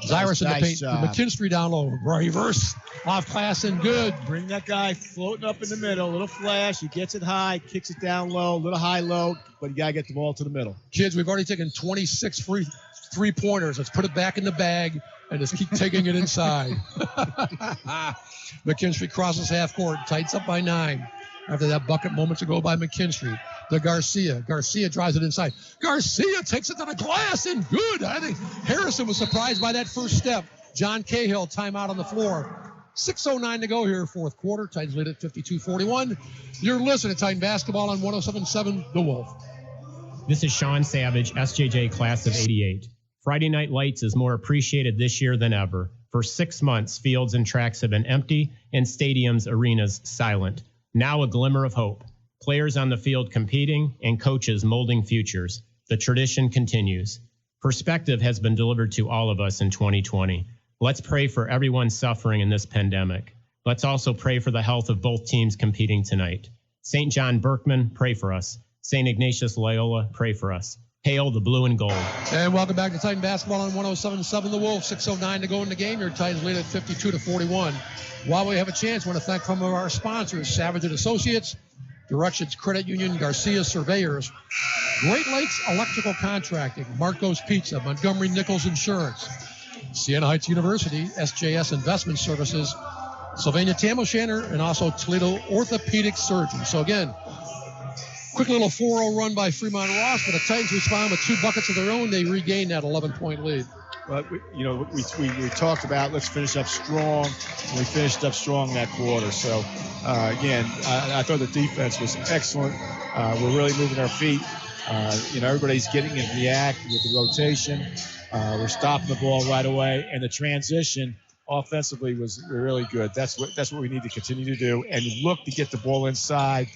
Zyrus in the paint. McKinstry down low. Reverse off glass and good. Bring that guy floating up in the middle. A little flash. He gets it high, kicks it down low, a little high-low, but you got to get the ball to the middle. Kids, we've already taken 26 free three-pointers. Let's put it back in the bag and just keep taking it inside. McKinstry crosses half court, tights up by 9 after that bucket moments ago by McKinstry. To Garcia. Garcia drives it inside. Garcia takes it to the glass and good. I think Harrison was surprised by that first step. John Cahill, timeout on the floor. 6:09 to go here, fourth quarter. Titans lead at 52-41. You're listening to Titan Basketball on 107.7 The Wolf. This is Sean Savage, SJJ Class of 88. Friday Night Lights is more appreciated this year than ever. For 6 months, fields and tracks have been empty and stadiums, arenas silent. Now a glimmer of hope. Players on the field competing and coaches molding futures. The tradition continues. Perspective has been delivered to all of us in 2020. Let's pray for everyone suffering in this pandemic. Let's also pray for the health of both teams competing tonight. St. John Berkman, pray for us. St. Ignatius Loyola, pray for us. Hail the blue and gold. And welcome back to Titan Basketball on 107.7 The Wolf. 6:09 to go in the game. Your Titans lead at 52-41. While we have a chance, I want to thank some of our sponsors, Savage & Associates, Directions Credit Union, Garcia Surveyors, Great Lakes Electrical Contracting, Marco's Pizza, Montgomery Nichols Insurance, Siena Heights University, SJS Investment Services, Sylvania Tamoshanner, and also Toledo Orthopedic Surgeons. So again, quick little 4-0 run by Fremont Ross, but the Titans respond with 2 buckets of their own. They regain that 11-point lead. But, we talked about let's finish up strong, and we finished up strong that quarter. So, again, I thought the defense was excellent. We're really moving our feet. Everybody's getting in the act with the rotation. We're stopping the ball right away, and the transition offensively was really good. That's what we need to continue to do, and look to get the ball inside.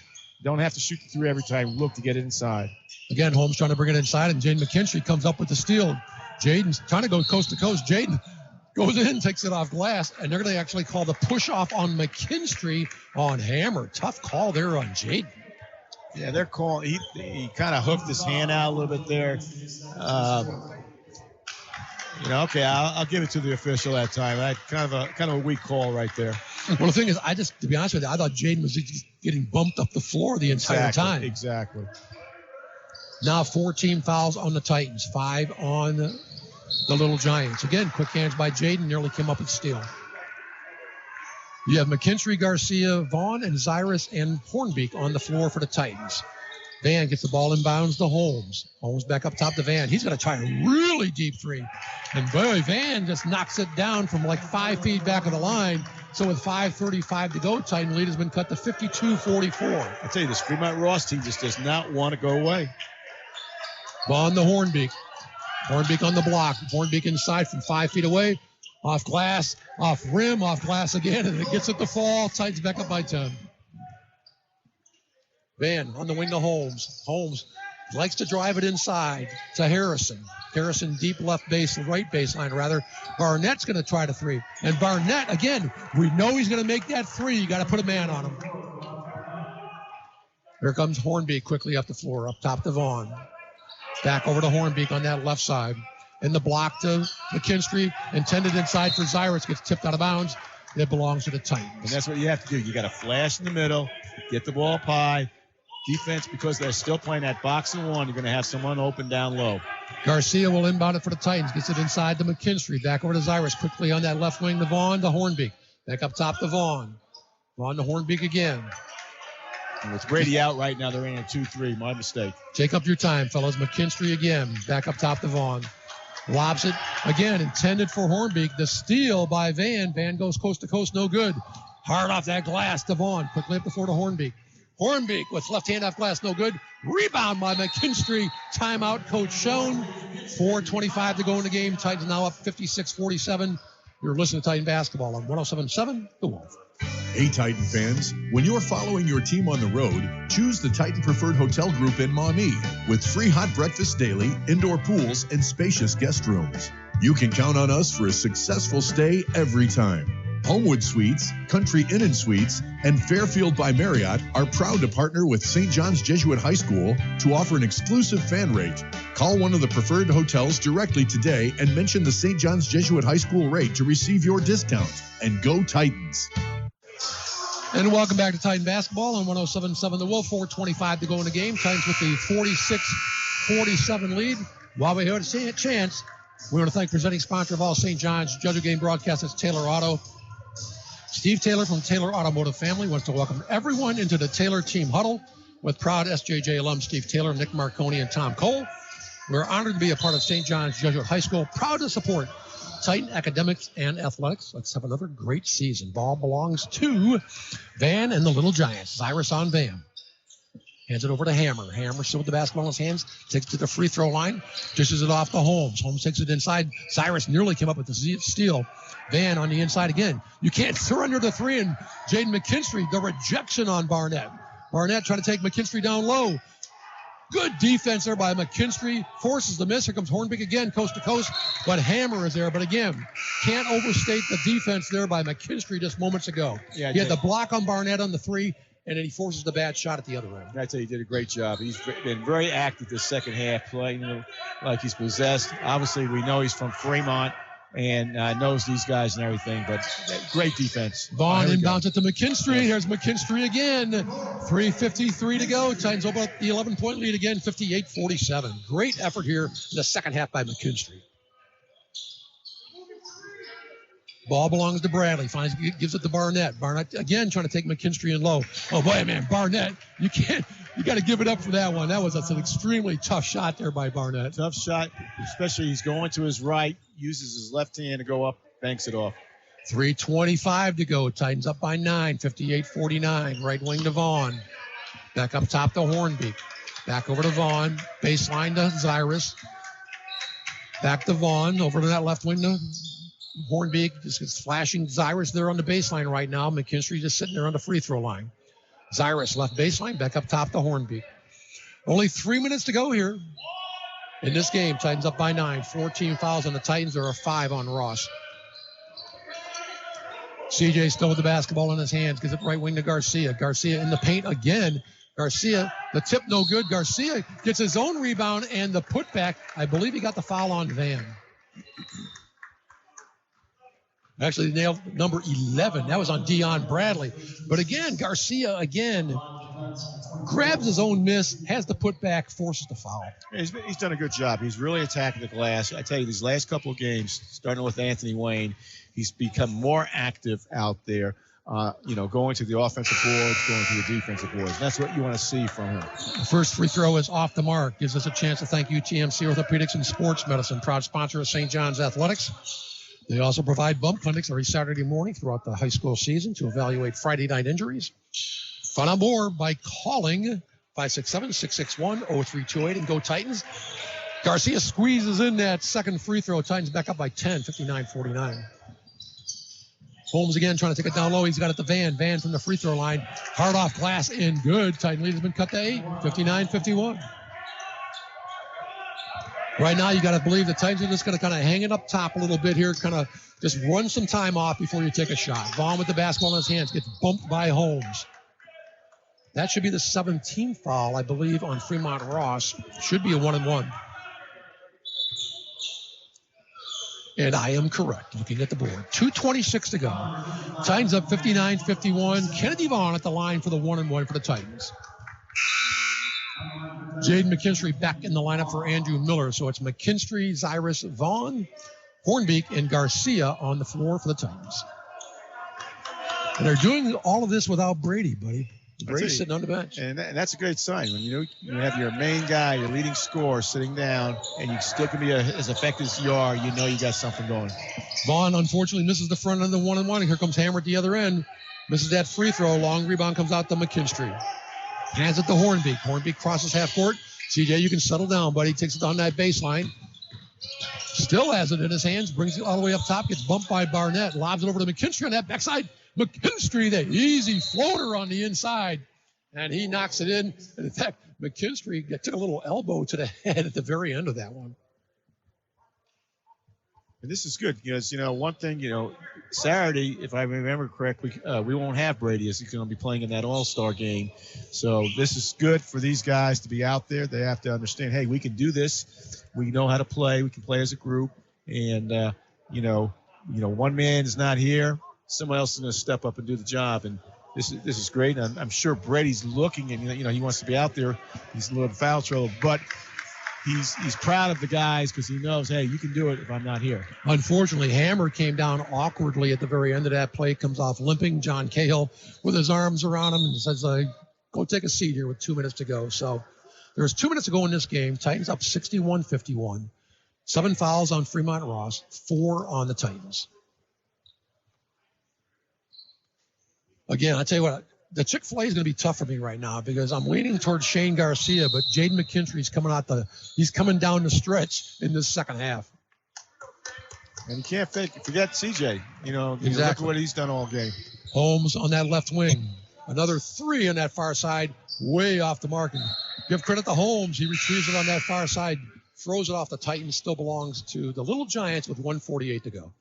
Don't have to shoot the 3 every time. Look to get it inside. Again, Holmes trying to bring it inside, and Jaden McKinstry comes up with the steal. Jaden's trying to go coast to coast. Jaden goes in, takes it off glass, and they're going to actually call the push-off on McKinstry on Hammer. Tough call there on Jaden. Yeah, they're calling. He kind of hooked his hand out a little bit there. Okay, I'll give it to the official that time. That kind of a weak call right there. Well, the thing is, to be honest with you, I thought Jaden was just getting bumped up the floor the entire time. Exactly. Now 4 team fouls on the Titans, 5 on the Little Giants. Again, quick hands by Jaden, nearly came up with steal. You have McKinstry, Garcia, Vaughn, and Zyrus and Hornbeek on the floor for the Titans. Van gets the ball inbounds to Holmes. Holmes back up top to Van. He's going to try a really deep three. And boy, Van just knocks it down from like 5 feet back of the line. So with 5:35 to go, Titan lead has been cut to 52-44. I tell you, this Fremont Ross team just does not want to go away. Vaughn to Hornbeek. Hornbeek on the block. Hornbeek inside from 5 feet away. Off glass, off rim, off glass again, and it gets it to fall. Titans back up by 10. Van on the wing to Holmes. Holmes likes to drive it inside to Harrison. Harrison deep right baseline rather. Barnett's going to try to three. And Barnett, again, we know he's going to make that three. You got to put a man on him. Here comes Hornbeek quickly up the floor, up top to Vaughn. Back over to Hornbeek on that left side. In the block to McKinstry, intended inside for Cyrus, gets tipped out of bounds. It belongs to the Titans. And that's what you have to do. You got to flash in the middle, get the ball up high. Defense, because they're still playing that box and one, you're going to have someone open down low. Garcia will inbound it for the Titans. Gets it inside to McKinstry. Back over to Cyrus. Quickly on that left wing to Vaughn to Hornbeek. Back up top to Vaughn. Vaughn to Hornbeek again. And with Brady out right now, they're in a 2-3. My mistake. Take up your time, fellas. McKinstry again. Back up top to Vaughn. Lobs it again, intended for Hornbeek. The steal by Van. Van goes coast to coast, no good. Hard off that glass to Vaughn. Quickly up the floor to Hornbeek. Hornbeek with left hand off glass, no good. Rebound by McKinstry. Timeout, Coach Schoen. 4:25 to go in the game. Titans now up 56-47. You're listening to Titan Basketball on 107.7 The Wolf. Hey, Titan fans, when you're following your team on the road, choose the Titan Preferred Hotel Group in Maumee with free hot breakfast daily, indoor pools, and spacious guest rooms. You can count on us for a successful stay every time. Homewood Suites, Country Inn and Suites, and Fairfield by Marriott are proud to partner with St. John's Jesuit High School to offer an exclusive fan rate. Call one of the preferred hotels directly today and mention the St. John's Jesuit High School rate to receive your discount. And go Titans. And welcome back to Titan Basketball on 107.7 The Wolf. 4:25 to go in the game. Titans with the 46-47 lead. While we have a chance, we want to thank presenting sponsor of all St. John's Jesuit game broadcasts, it's Taylor Auto. Steve Taylor from Taylor Automotive Family wants to welcome everyone into the Taylor Team Huddle with proud SJJ alum Steve Taylor, Nick Marconi, and Tom Cole. We're honored to be a part of St. John's Jesuit High School, proud to support Titan academics and athletics. Let's have another great season. Ball belongs to Van and the Little Giants. Cyrus on Van. Hands it over to Hammer. Hammer still with the basketball in his hands. Takes it to the free throw line. Dishes it off to Holmes. Holmes takes it inside. Cyrus nearly came up with the steal. Van on the inside again. You can't surrender the three. And Jaden McKinstry, the rejection on Barnett. Barnett trying to take McKinstry down low. Good defense there by McKinstry. Forces the miss. Here comes Hornbeek again, coast to coast. But Hammer is there. But again, can't overstate the defense there by McKinstry just moments ago. Yeah, he had the block on Barnett on the three, and then he forces the bad shot at the other end. I tell you, he did a great job. He's been very active this second half, playing like he's possessed. Obviously, we know he's from Fremont and knows these guys and everything, but great defense. Vaughn inbounds it to McKinstry. Here's McKinstry again. 3:53 to go. Titans open up the 11-point lead again, 58-47. Great effort here in the second half by McKinstry. Ball belongs to Bradley. Gives it to Barnett. Barnett again trying to take McKinstry in low. Oh boy, man, Barnett, you got to give it up for that one. That's an extremely tough shot there by Barnett. Tough shot, especially he's going to his right, uses his left hand to go up, banks it off. 3:25 to go. Titans up by 9, 58-49. Right wing to Vaughn. Back up top to Hornbeek. Back over to Vaughn. Baseline to Cyrus. Back to Vaughn. Over to that left wing to Hornbeek. Just gets flashing Cyrus there on the baseline right now. McKinstry just sitting there on the free throw line. Cyrus left baseline. Back up top to Hornbeek. Only 3 minutes to go here in this game. Titans up by 9. 14 fouls on the Titans. There are 5 on Ross. CJ still with the basketball in his hands. Gives it right wing to Garcia. Garcia in the paint again. Garcia, the tip no good. Garcia gets his own rebound and the putback. I believe he got the foul on Van. Actually nailed number 11. That was on Deion Bradley. But again, Garcia again grabs his own miss, has the putback, forces the foul. He's done a good job. He's really attacking the glass. I tell you, these last couple of games, starting with Anthony Wayne, he's become more active out there. going to the offensive boards, going to the defensive boards. That's what you want to see from him. The first free throw is off the mark. Gives us a chance to thank UTMC Orthopedics and Sports Medicine, proud sponsor of St. John's Athletics. They also provide bump clinics every Saturday morning throughout the high school season to evaluate Friday night injuries. Find out more by calling 567-661-0328 and go Titans. Garcia squeezes in that second free throw. Titans back up by 10, 59-49. Holmes again trying to take it down low. He's got it to Van. Van from the free throw line. Hard off glass and good. Titan lead has been cut to 8, 59-51. Right now, you got to believe the Titans are just going to kind of hang it up top a little bit here, kind of just run some time off before you take a shot. Vaughn with the basketball in his hands gets bumped by Holmes. That should be the 17th foul, I believe, on Fremont Ross. Should be a 1-and-1. And I am correct, looking at the board. 2:26 to go. Titans up 59-51. Kennedy Vaughn at the line for the 1-and-1 for the Titans. Jaden McKinstry back in the lineup for Andrew Miller. So it's McKinstry, Zyrus, Vaughn, Hornbeek, and Garcia on the floor for the Titans. And they're doing all of this without Brady, buddy. Brady's sitting on the bench. And that's a great sign. When you have your main guy, your leading scorer sitting down, and you still can be as effective as you are, you know you got something going. Vaughn, unfortunately, misses the front end of the 1-and-1. And here comes Hammer at the other end. Misses that free throw. Long rebound comes out to McKinstry. Hands it to Hornbeek. Hornbeek crosses half court. CJ, you can settle down, buddy. Takes it down that baseline. Still has it in his hands. Brings it all the way up top. Gets bumped by Barnett. Lobs it over to McKinstry on that backside. McKinstry, the easy floater on the inside. And he knocks it in. And in fact, McKinstry took a little elbow to the head at the very end of that one. And this is good because, one thing, Saturday, if I remember correctly, we won't have Brady as he's going to be playing in that All-Star game. So this is good for these guys to be out there. They have to understand, hey, we can do this. We know how to play. We can play as a group. And, one man is not here. Someone else is going to step up and do the job. And this is great. And I'm sure Brady's looking and, he wants to be out there. He's a little foul trouble, but he's proud of the guys because he knows, hey, you can do it if I'm not here. Unfortunately, Hammer came down awkwardly at the very end of that play. Comes off limping. John Cahill with his arms around him and says, go take a seat here with 2 minutes to go. So there's 2 minutes to go in this game. Titans up 61-51. 7 fouls on Fremont Ross, 4 on the Titans. Again, I tell you what, the Chick-fil-A is going to be tough for me right now because I'm leaning towards Shane Garcia, but Jaden McKinstry's he's coming down the stretch in this second half. And you can't forget CJ. Exactly. Look at what he's done all game. Holmes on that left wing. Another 3 on that far side, way off the mark. And give credit to Holmes. He retrieves it on that far side, throws it off. The Titans still belongs to the Little Giants with 1:48 to go.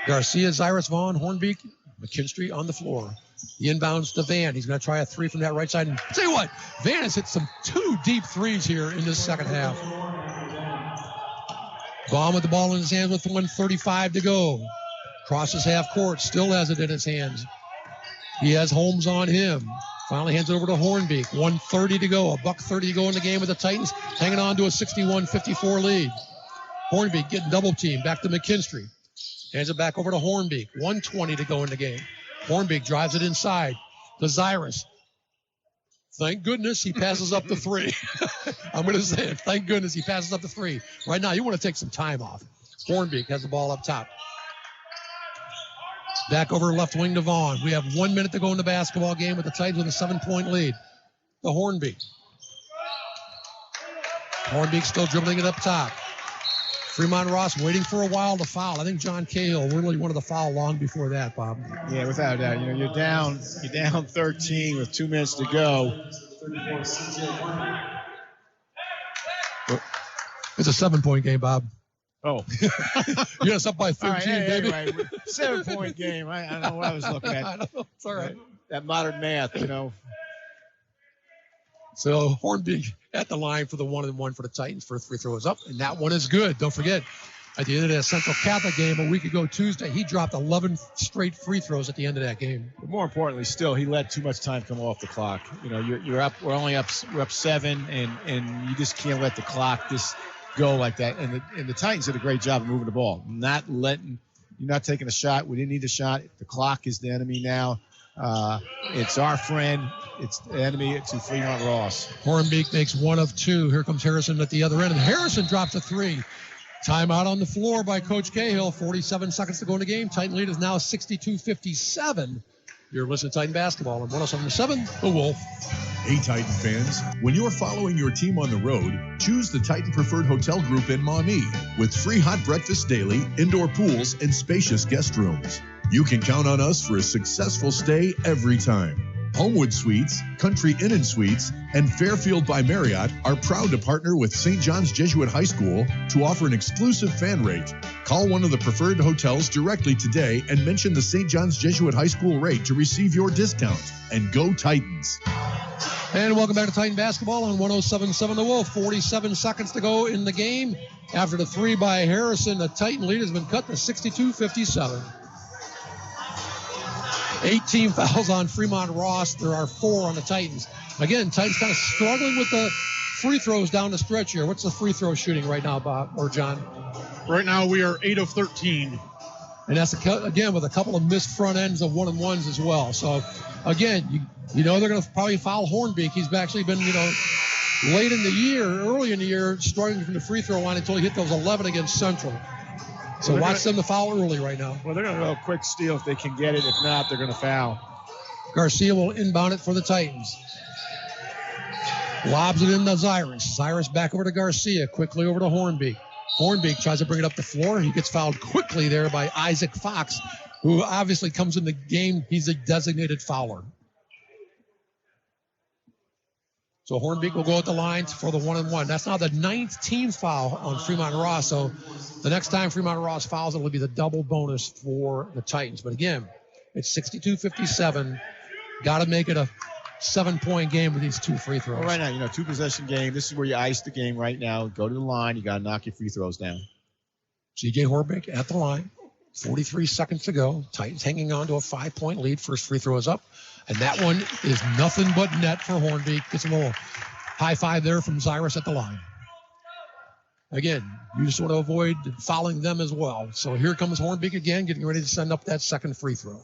Garcia, Zyrus, Vaughn, Hornbeek, McKinstry on the floor. He inbounds to Van. He's going to try a 3 from that right side. And tell you what, Van has hit 2 deep threes here in this second half. Vaughn with the ball in his hands with 1:35 to go. Crosses half court, still has it in his hands. He has Holmes on him. Finally hands it over to Hornbeek. 1:30 to go, $1:30 to go in the game with the Titans, hanging on to a 61-54 lead. Hornbeek getting double teamed, back to McKinstry. Hands it back over to Hornbeek. 1:20 to go in the game. Hornbeek drives it inside to Zyrus. Thank goodness he passes up the 3. I'm going to say it. Thank goodness he passes up the 3. Right now, you want to take some time off. Hornbeek has the ball up top. Back over left wing to Vaughn. We have 1 minute to go in the basketball game with the Titans with a 7-point lead. The Hornbeek. Hornbeek still dribbling it up top. Fremont Ross waiting for a while to foul. I think John Cahill really wanted to foul long before that, Bob. Yeah, without a doubt. You're down 13 with 2 minutes to go. It's a 7-point game, Bob. Oh. You got us up by 13, right, baby. Anyway, 7-point game. I don't know what I was looking at. I know. It's all right. That modern math, So Hornbeek at the line for the 1-and-1 for the Titans. First free throw is up, and that one is good. Don't forget, at the end of that Central Catholic game a week ago Tuesday, he dropped 11 straight free throws at the end of that game. But more importantly, still, he let too much time come off the clock. You're up. We're up 7, and you just can't let the clock just go like that. And the Titans did a great job of moving the ball, not letting You're not taking a shot. We didn't need a shot. The clock is the enemy now. It's our friend. It's the enemy to Fremont Ross. Hornbeak makes 1 of 2. Here comes Harrison at the other end. And Harrison drops a 3. Timeout on the floor by Coach Cahill. 47 seconds to go in the game. Titan lead is now 62-57. You're listening to Titan Basketball on 107.7 The Wolf. Hey, Titan fans. When you're following your team on the road, choose the Titan Preferred Hotel Group in Maumee with free hot breakfast daily, indoor pools, and spacious guest rooms. You can count on us for a successful stay every time. Homewood Suites, Country Inn and Suites, and Fairfield by Marriott are proud to partner with St. John's Jesuit High School to offer an exclusive fan rate. Call one of the preferred hotels directly today and mention the St. John's Jesuit High School rate to receive your discount. And go Titans. And welcome back to Titan Basketball on 107.7 The Wolf. 47 seconds to go in the game. After the 3 by Harrison, the Titan lead has been cut to 62-57. 18 fouls on Fremont Ross. There are 4 on the Titans. Again, Titans kind of struggling with the free throws down the stretch here. What's the free throw shooting right now, Bob or John? Right now we are 8 of 13. And that's, again, with a couple of missed front ends of 1-and-1s as well. So, again, you know they're going to probably foul Hornbeak. He's actually been, late in the year, early in the year, struggling from the free throw line until he hit those 11 against Central. So watch them to foul early right now. Well, they're going to go quick steal if they can get it. If not, they're going to foul. Garcia will inbound it for the Titans. Lobs it into Cyrus. Cyrus back over to Garcia. Quickly over to Hornbeak. Hornbeak tries to bring it up the floor. He gets fouled quickly there by Isaac Fox, who obviously comes in the game. He's a designated fouler. So Hornbeak will go at the line for the 1-and-1. That's now the 9th team foul on Fremont Ross. So the next time Fremont Ross fouls, it will be the double bonus for the Titans. But again, it's 62-57. Got to make it a 7-point game with these 2 free throws. Well, right now, 2-possession game. This is where you ice the game right now. Go to the line. You got to knock your free throws down. C.J. Hornbeak at the line. 43 seconds to go. Titans hanging on to a 5-point lead. First free throw is up. And that one is nothing but net for Hornbeak. Gets a little high five there from Cyrus at the line. Again, you just want to avoid fouling them as well. So here comes Hornbeak again, getting ready to send up that second free throw.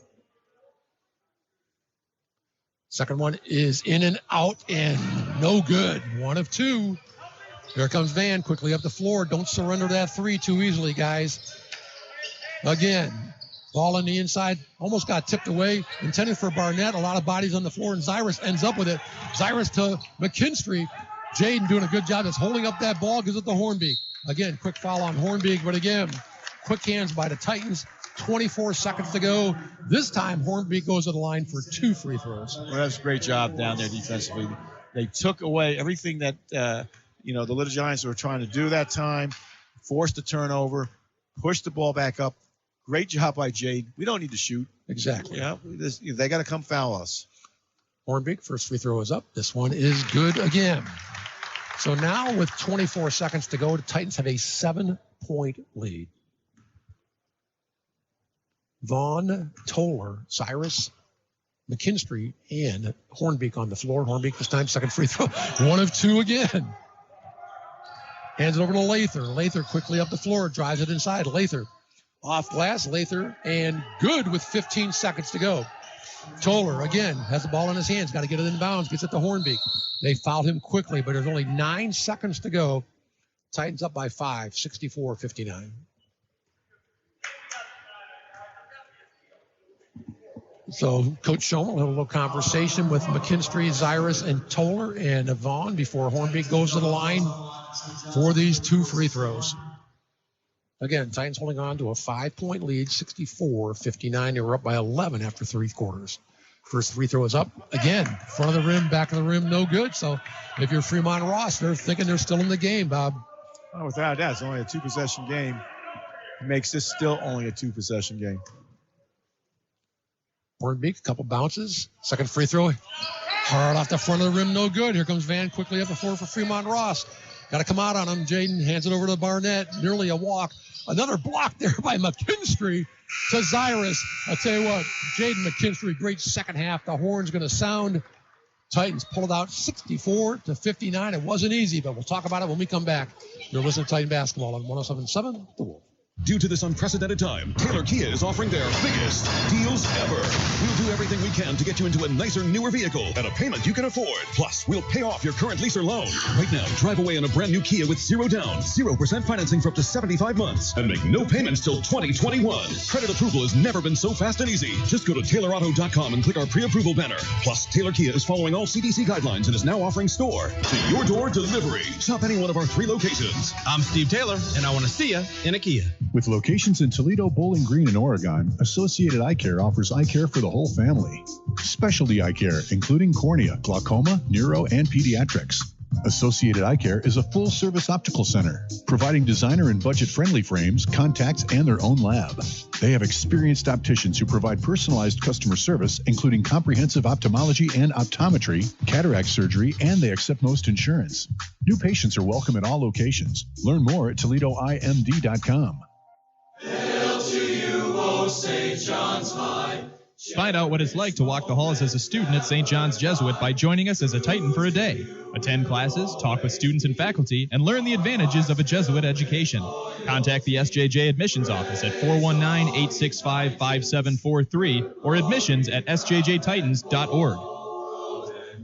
Second one is in and out and no good. 1 of 2. Here comes Van quickly up the floor. Don't surrender that 3 too easily, guys. Again, ball on the inside. Almost got tipped away. Intended for Barnett. A lot of bodies on the floor, and Cyrus ends up with it. Cyrus to McKinstry. Jaden doing a good job. That's holding up that ball. Gives it to Hornbeak. Again, quick foul on Hornbeak. But again, quick hands by the Titans. 24 seconds to go. This time, Hornbeak goes to the line for 2 free throws. Well, that's a great job down there defensively. They took away everything that, the Little Giants were trying to do that time, forced the turnover, pushed the ball back up. Great job by Jade. We don't need to shoot. Exactly. Yeah, they got to come foul us. Hornbeak, first free throw is up. This one is good again. So now with 24 seconds to go, the Titans have a 7-point lead. Vaughn, Toller, Cyrus, McKinstry, and Hornbeak on the floor. Hornbeak this time, second free throw. 1 of 2 again. Hands it over to Lather. Lather quickly up the floor, drives it inside. Lather off glass. Lather, and good with 15 seconds to go. Toller, again, has the ball in his hands. Got to get it in bounds. Gets it to Hornbeak. They fouled him quickly, but there's only 9 seconds to go. Titans up by 5, 64-59. So Coach Schoen will have a little conversation with McKinstry, Cyrus, and Toller and Vaughn before Hornbeak goes to the line for these 2 free throws. Again, Titans holding on to a 5-point lead, 64-59. They were up by 11 after 3 quarters. First free throw is up. Again, front of the rim, back of the rim, no good. So if you're Fremont Ross, they're thinking they're still in the game, Bob. Oh, without that, it's only a 2-possession game. It makes this still only a 2-possession game. Hornbeak, a couple bounces. Second free throw. Hard off the front of the rim, no good. Here comes Van quickly up the floor for Fremont Ross. Got to come out on him. Jaden hands it over to Barnett. Nearly a walk. Another block there by McKinstry to Cyrus. I'll tell you what, Jaden McKinstry, great second half. The horn's going to sound. Titans pulled out 64-59. It wasn't easy, but we'll talk about it when we come back. You're listening to Titan Basketball on 107.7 The Wolf. Due to this unprecedented time, Taylor Kia is offering their biggest deals ever. We'll do everything we can to get you into a nicer, newer vehicle at a payment you can afford. Plus, we'll pay off your current lease or loan. Right now, drive away in a brand new Kia with 0 down, 0% financing for up to 75 months, and make no payments till 2021. Credit approval has never been so fast and easy. Just go to TaylorAuto.com and click our pre-approval banner. Plus, Taylor Kia is following all CDC guidelines and is now offering store-to-your-door delivery. Shop any one of our 3 locations. I'm Steve Taylor, and I want to see you in a Kia. With locations in Toledo, Bowling Green, and Oregon, Associated Eye Care offers eye care for the whole family. Specialty eye care, including cornea, glaucoma, neuro, and pediatrics. Associated Eye Care is a full-service optical center, providing designer and budget-friendly frames, contacts, and their own lab. They have experienced opticians who provide personalized customer service, including comprehensive ophthalmology and optometry, cataract surgery, and they accept most insurance. New patients are welcome at all locations. Learn more at ToledoIMD.com. Hail to you, O St. John's High. Find out what it's like to walk the halls as a student at St. John's Jesuit by joining us as a Titan for a day. Attend classes, talk with students and faculty, and learn the advantages of a Jesuit education. Contact the SJJ admissions office at 419-865-5743 or admissions at sjjtitans.org.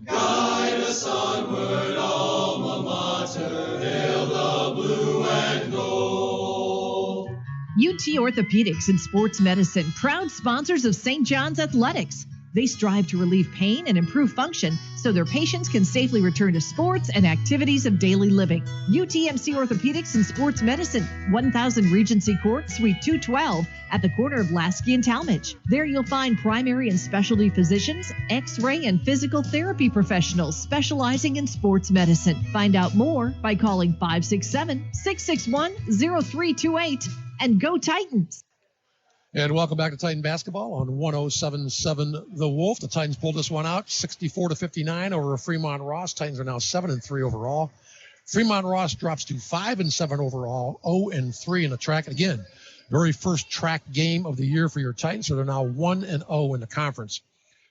Guide us onward, alma mater, hail the blue and gold. UT Orthopedics and Sports Medicine, proud sponsors of St. John's Athletics. They strive to relieve pain and improve function so their patients can safely return to sports and activities of daily living. UTMC Orthopedics and Sports Medicine, 1000 Regency Court, Suite 212, at the corner of Lasky and Talmadge. There you'll find primary and specialty physicians, x-ray and physical therapy professionals specializing in sports medicine. Find out more by calling 567-661-0328 and go Titans. And welcome back to Titan Basketball on 107.7 The Wolf. The Titans pulled this one out 64-59 over Fremont Ross. Titans are now 7-3 overall. Fremont Ross drops to 5-7 overall, 0-3 in the track. And again, very first track game of the year for your Titans, so they're now 1-0 in the conference.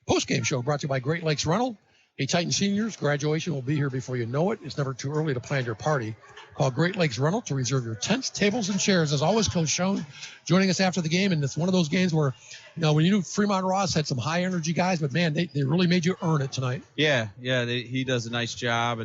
Post-game show brought to you by Great Lakes Rental. Hey, Titan seniors, graduation will be here before you know it. It's never too early to plan your party. Call Great Lakes Rental to reserve your tents, tables, and chairs. As always, Coach Schoen joining us after the game. And it's one of those games where, you know, when you knew Fremont Ross had some high-energy guys, but, man, they really made you earn it tonight. Yeah, he does a nice job.